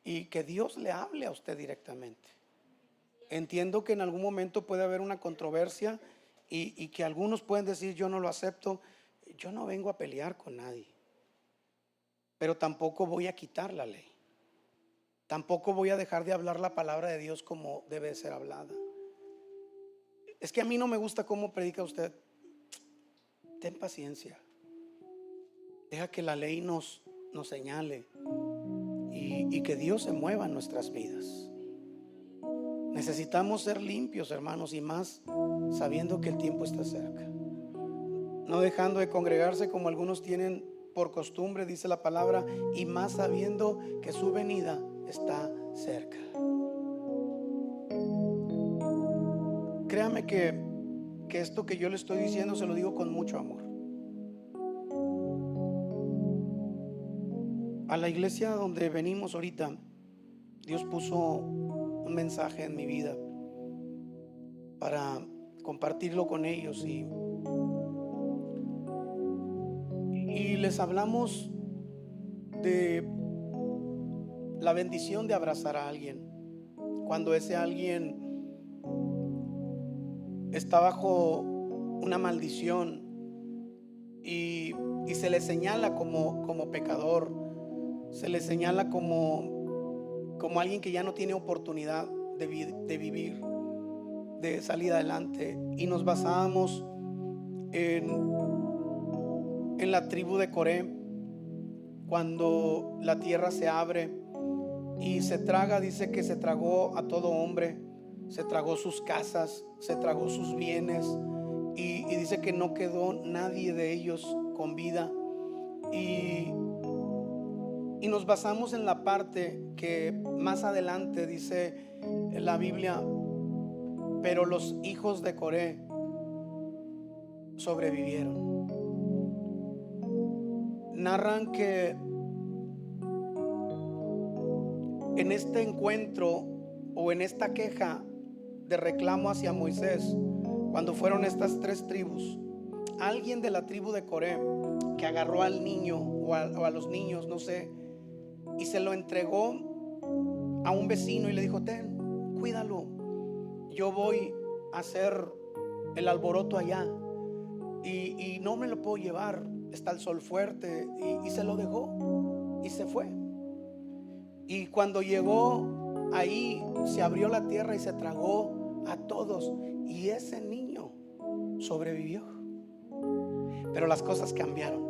y que Dios le hable a usted directamente. Entiendo que en algún momento puede haber una controversia y que algunos pueden decir: yo no lo acepto. Yo no vengo a pelear con nadie, pero tampoco voy a quitar la ley. Tampoco voy a dejar de hablar la palabra de Dios como debe ser hablada. Es que a mí no me gusta cómo predica usted. Ten paciencia. Deja que la ley nos señale y que Dios se mueva en nuestras vidas. Necesitamos ser limpios, hermanos, y más sabiendo que el tiempo está cerca. No dejando de congregarse como algunos tienen por costumbre, dice la palabra, y más sabiendo que su venida está cerca. Créame que esto que yo le estoy diciendo se lo digo con mucho amor. A la iglesia donde venimos ahorita, Dios puso un mensaje en mi vida para compartirlo con ellos y les hablamos de la bendición de abrazar a alguien cuando ese alguien está bajo una maldición y se le señala como pecador, se le señala como alguien que ya no tiene oportunidad de vivir, de salir adelante. Y nos basábamos en la tribu de Coré, cuando la tierra se abre y se traga. Dice que se tragó a todo hombre, se tragó sus casas, se tragó sus bienes y dice que no quedó nadie de ellos con vida. Y nos basamos en la parte que más adelante dice la Biblia: pero los hijos de Coré sobrevivieron. Narran que en este encuentro o en esta queja de reclamo hacia Moisés, cuando fueron estas tres tribus, alguien de la tribu de Coré que agarró al niño o a los niños, no sé, y se lo entregó a un vecino y le dijo: ten, cuídalo, yo voy a hacer el alboroto allá y no me lo puedo llevar, está el sol fuerte. Y se lo dejó y se fue. Y cuando llegó ahí, se abrió la tierra y se tragó a todos, y ese niño sobrevivió. Pero las cosas cambiaron.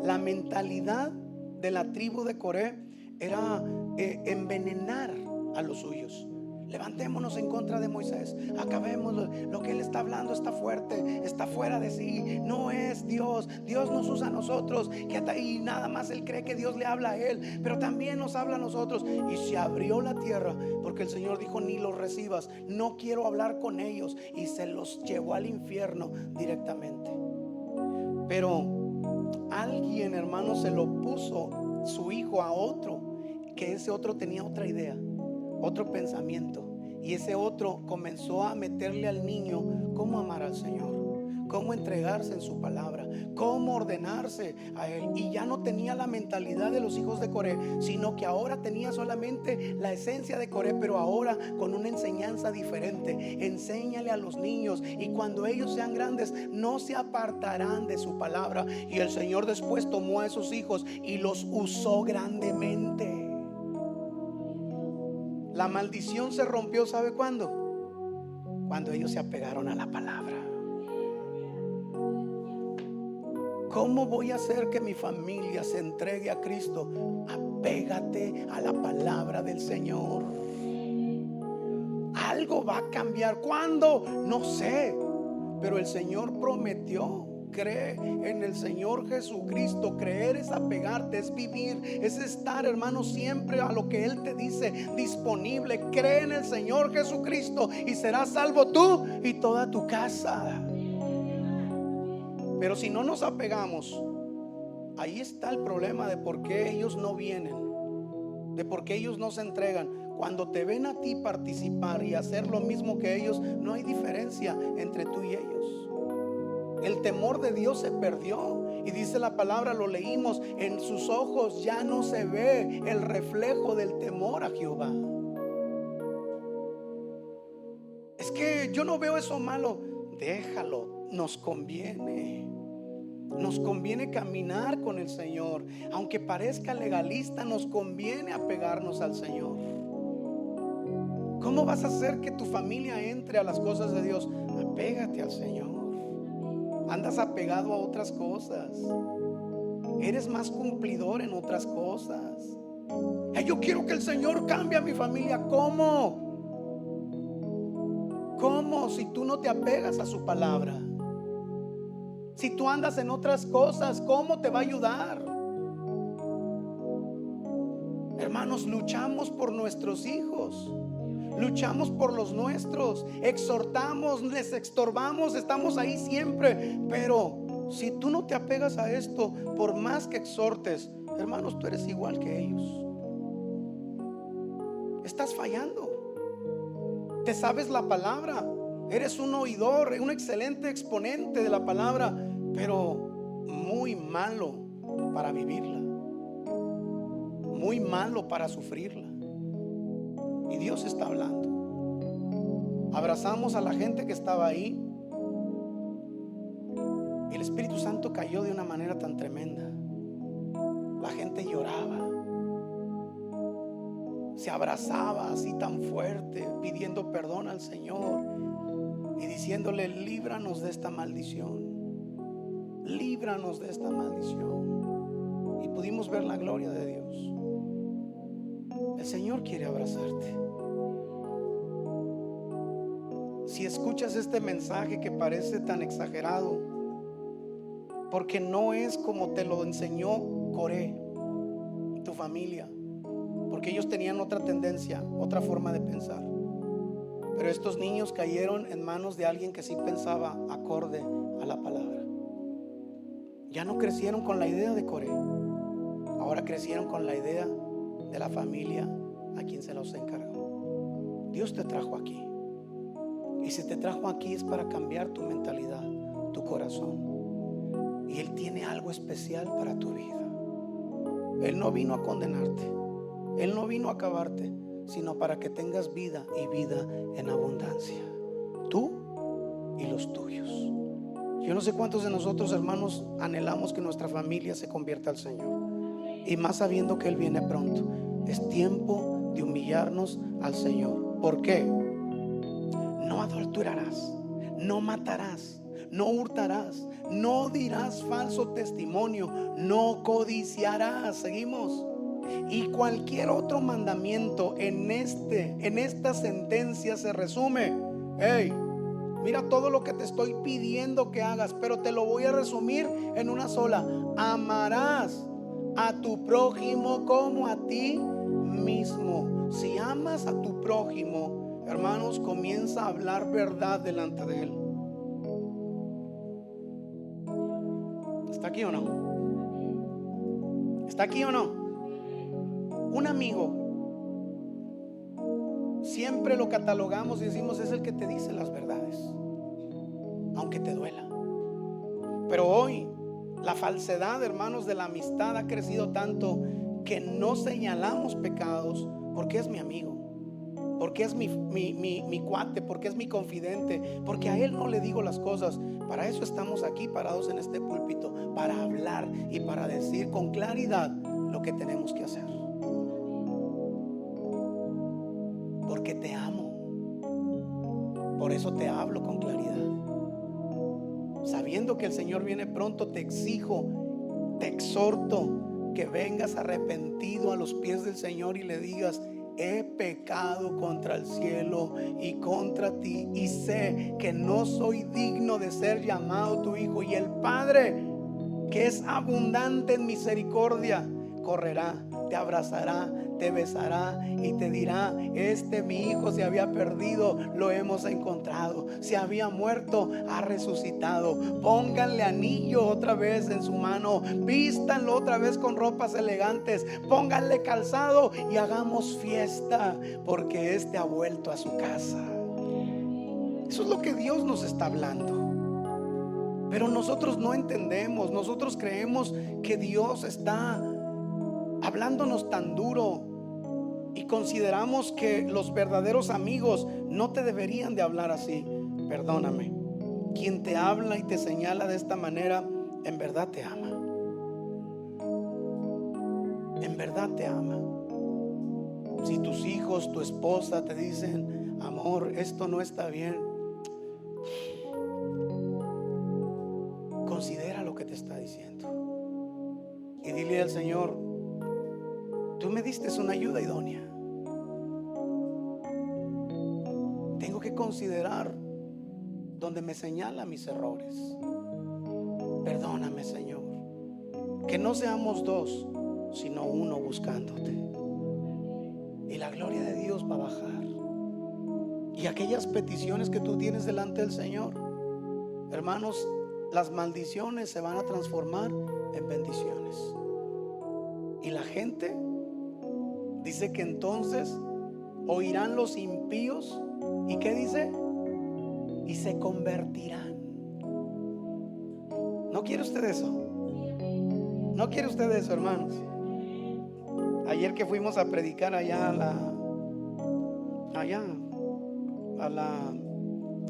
La mentalidad de la tribu de Coré era envenenar a los suyos. Levantémonos en contra de Moisés, acabemos, lo que él está hablando está fuerte, está fuera de sí, no es Dios. Dios nos usa a nosotros, y nada más él cree que Dios le habla a él, pero también nos habla a nosotros. Y se abrió la tierra porque el Señor dijo: ni los recibas, no quiero hablar con ellos, y se los llevó al infierno directamente. Pero alguien, hermano, se lo puso su hijo a otro, que ese otro tenía otra idea, otro pensamiento. Y ese otro comenzó a meterle al niño cómo amar al Señor, cómo entregarse en su palabra, cómo ordenarse a Él. Y ya no tenía la mentalidad de los hijos de Coré, sino que ahora tenía solamente la esencia de Coré, pero ahora con una enseñanza diferente. Enséñale a los niños, y cuando ellos sean grandes no se apartarán de su palabra. Y el Señor después tomó a esos hijos y los usó grandemente. La maldición se rompió, ¿sabe cuándo? Cuando ellos se apegaron a la palabra. ¿Cómo voy a hacer que mi familia se entregue a Cristo? Apégate a la palabra del Señor. Algo va a cambiar. ¿Cuándo? No sé, pero el Señor prometió. Cree en el Señor Jesucristo. Creer es apegarte, es vivir, es estar, hermano, siempre a lo que Él te dice, disponible. Cree en el Señor Jesucristo y serás salvo tú y toda tu casa. Pero si no nos apegamos, ahí está el problema de por qué ellos no vienen, de por qué ellos no se entregan. Cuando te ven a ti participar y hacer lo mismo que ellos, no hay diferencia entre tú y ellos. El temor de Dios se perdió. Y dice la palabra, lo leímos, en sus ojos ya no se ve el reflejo del temor a Jehová. Es que yo no veo eso malo. Déjalo, nos conviene. Nos conviene caminar con el Señor. Aunque parezca legalista, nos conviene apegarnos al Señor. ¿Cómo vas a hacer que tu familia entre a las cosas de Dios? Apégate al Señor. Andas apegado a otras cosas. Eres más cumplidor en otras cosas. Yo quiero que el Señor cambie a mi familia. ¿Cómo? ¿Cómo? Si tú no te apegas a su palabra. Si tú andas en otras cosas, ¿cómo te va a ayudar? Hermanos, luchamos por nuestros hijos. Luchamos por los nuestros, exhortamos, les estorbamos, estamos ahí siempre. Pero si tú no te apegas a esto, por más que exhortes, hermanos, tú eres igual que ellos. Estás fallando. Te sabes la palabra, eres un oidor, un excelente exponente de la palabra, pero muy malo para vivirla, muy malo para sufrirla. Y Dios está hablando. Abrazamos a la gente que estaba ahí. Y el Espíritu Santo cayó de una manera tan tremenda. La gente lloraba, se abrazaba así tan fuerte, pidiendo perdón al Señor y diciéndole: líbranos de esta maldición, líbranos de esta maldición. Y pudimos ver la gloria de Dios. El Señor quiere abrazarte. Si escuchas este mensaje que parece tan exagerado, porque no es como te lo enseñó Coré, tu familia, porque ellos tenían otra tendencia, otra forma de pensar. Pero estos niños cayeron en manos de alguien que sí pensaba acorde a la palabra. Ya no crecieron con la idea de Coré, ahora crecieron con la idea de la familia a quien se los encargó. Dios te trajo aquí, y si te trajo aquí es para cambiar tu mentalidad, tu corazón, y Él tiene algo especial para tu vida. Él no vino a condenarte, Él no vino a acabarte, sino para que tengas vida y vida en abundancia, tú y los tuyos. Yo no sé cuántos de nosotros, hermanos, anhelamos que nuestra familia se convierta al Señor, y más sabiendo que Él viene pronto. Es tiempo de humillarnos al Señor. ¿Por qué? No adulterarás, no matarás, no hurtarás, no dirás falso testimonio, no codiciarás. Seguimos. Y cualquier otro mandamiento en esta sentencia se resume. Hey, mira todo lo que te estoy pidiendo que hagas, pero te lo voy a resumir en una sola: amarás a tu prójimo como a ti mismo. Si amas a tu prójimo, hermanos, comienza a hablar verdad delante de Él. ¿Está aquí o no? ¿Está aquí o no? Un amigo siempre lo catalogamos y decimos es el que te dice las verdades, aunque te duela. Pero hoy la falsedad, hermanos, de la amistad ha crecido tanto que no señalamos pecados porque es mi amigo, porque es mi cuate, porque es mi confidente, porque a él no le digo las cosas. Para eso estamos aquí parados en este púlpito, para hablar y para decir con claridad lo que tenemos que hacer. Porque te amo, por eso te hablo con claridad. Sabiendo que el Señor viene pronto, te exijo, te exhorto que vengas arrepentido a los pies del Señor y le digas: he pecado contra el cielo y contra ti, y sé que no soy digno de ser llamado tu hijo. Y el Padre, que es abundante en misericordia, correrá, te abrazará, te besará y te dirá: este mi hijo se había perdido, lo hemos encontrado, se había muerto, ha resucitado. Pónganle anillo otra vez en su mano, vístanlo otra vez con ropas elegantes, pónganle calzado y hagamos fiesta, porque este ha vuelto a su casa. Eso es lo que Dios nos está hablando. Pero nosotros no entendemos, nosotros creemos que Dios está hablándonos tan duro y consideramos que los verdaderos amigos no te deberían de hablar así. Perdóname, quien te habla y te señala de esta manera, en verdad te ama. En verdad te ama. Si tus hijos, tu esposa te dicen: amor, esto no está bien, considera lo que te está diciendo y dile al Señor: tú me diste una ayuda idónea. Tengo que considerar donde me señala mis errores. Perdóname, Señor. Que no seamos dos, sino uno buscándote. Y la gloria de Dios va a bajar. Y aquellas peticiones que tú tienes delante del Señor, hermanos, las maldiciones se van a transformar en bendiciones. Y la gente dice que entonces oirán los impíos. ¿Y qué dice? Y se convertirán. ¿No quiere usted eso? ¿No quiere usted eso, hermanos? Ayer que fuimos a predicar allá a la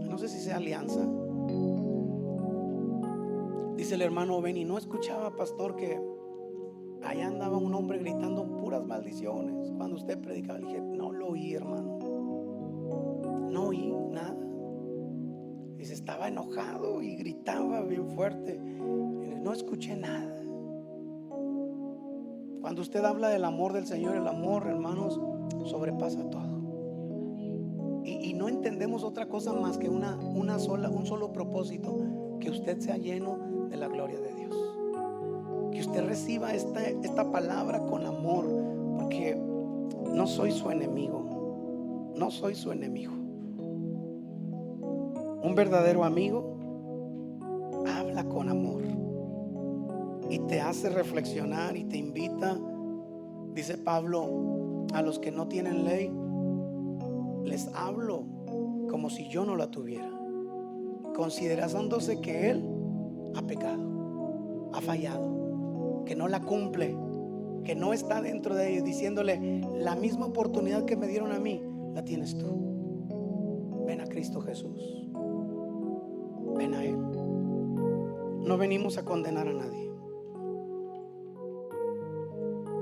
no sé si sea Alianza, dice el hermano Benny: no escuchaba, pastor, que allá andaba un hombre gritando puras maldiciones cuando usted predicaba. Le dije: no lo oí, hermano, no oí nada. Dice: estaba enojado y gritaba bien fuerte. No escuché nada. Cuando usted habla del amor del Señor, el amor, hermanos, sobrepasa todo. Y no entendemos otra cosa más que un solo propósito: que usted sea lleno de la gloria de Dios. Que usted reciba esta palabra con amor, porque no soy su enemigo. No soy su enemigo. Un verdadero amigo habla con amor y te hace reflexionar y te invita. Dice Pablo: a los que no tienen ley les hablo como si yo no la tuviera, considerándose que él ha pecado, ha fallado, que no la cumple, que no está dentro de ellos, diciéndole: la misma oportunidad que me dieron a mí, la tienes tú. Ven a Cristo Jesús, ven a Él. No venimos a condenar a nadie,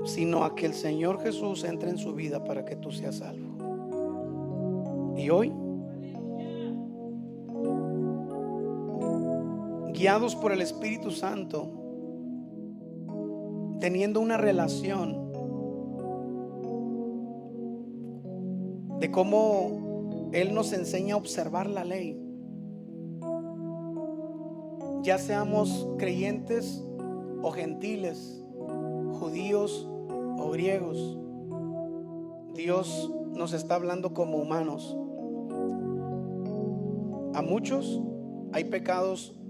sino a que el Señor Jesús entre en su vida para que tú seas salvo. Y hoy, guiados por el Espíritu Santo, teniendo una relación de cómo Él nos enseña a observar la ley, ya seamos creyentes o gentiles, judíos o griegos, Dios nos está hablando como humanos. A muchos hay pecados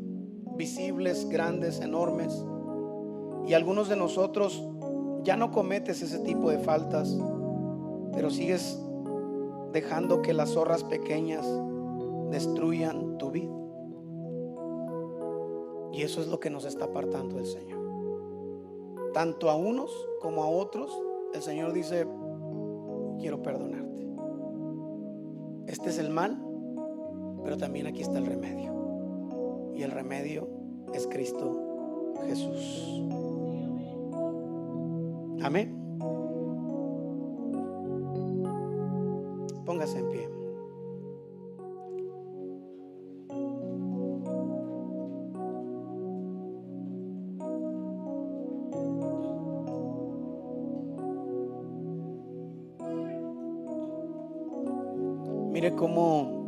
visibles, grandes, enormes, y algunos de nosotros ya no cometes ese tipo de faltas, pero sigues dejando que las zorras pequeñas destruyan tu vida. Y eso es lo que nos está apartando del Señor. Tanto a unos como a otros, el Señor dice: quiero perdonarte. Este es el mal, pero también aquí está el remedio. Y el remedio es Cristo Jesús. Amén. Póngase en pie. Mire cómo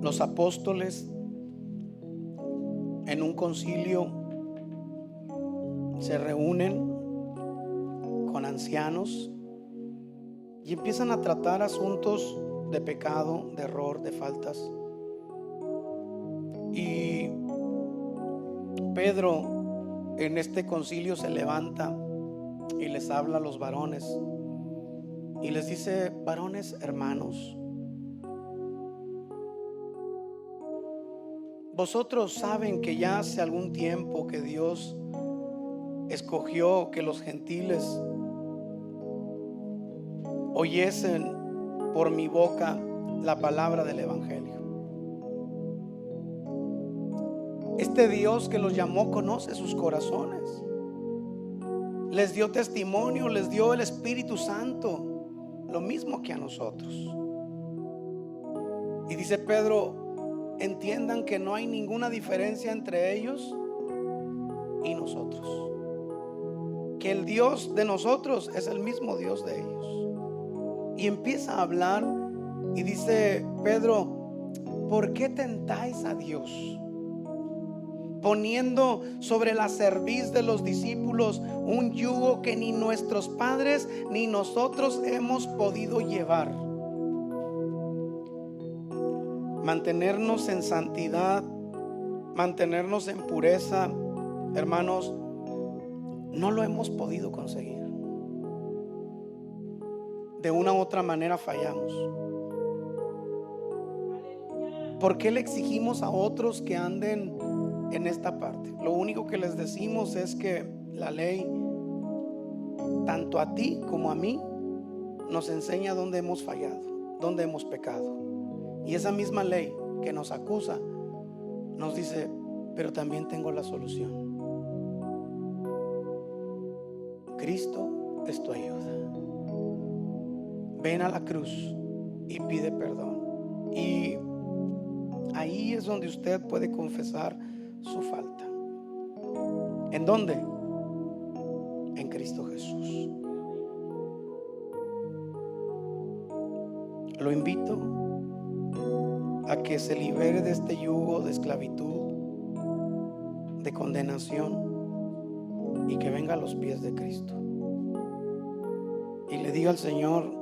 los apóstoles en un concilio se reúnen con ancianos y empiezan a tratar asuntos de pecado, de error, de faltas. Y Pedro en este concilio se levanta y les habla a los varones y les dice: varones hermanos, vosotros saben que ya hace algún tiempo que Dios escogió que los gentiles oyesen por mi boca la palabra del evangelio. Este Dios que los llamó conoce sus corazones. Les dio testimonio, les dio el Espíritu Santo, lo mismo que a nosotros. Y dice Pedro: entiendan que no hay ninguna diferencia entre ellos y nosotros, que el Dios de nosotros es el mismo Dios de ellos. Y empieza a hablar y dice Pedro: ¿por qué tentáis a Dios, poniendo sobre la cerviz de los discípulos un yugo que ni nuestros padres ni nosotros hemos podido llevar? Mantenernos en santidad, mantenernos en pureza, hermanos, no lo hemos podido conseguir. De una u otra manera fallamos. ¿Por qué le exigimos a otros que anden en esta parte? Lo único que les decimos es que la ley, tanto a ti como a mí, nos enseña dónde hemos fallado, dónde hemos pecado. Y esa misma ley que nos acusa nos dice: pero también tengo la solución. Cristo es tu ayuda. Ven a la cruz y pide perdón. Y ahí es donde usted puede confesar su falta. ¿En dónde? En Cristo Jesús. Lo invito a que se libere de este yugo de esclavitud, de condenación, y que venga a los pies de Cristo y le diga al Señor: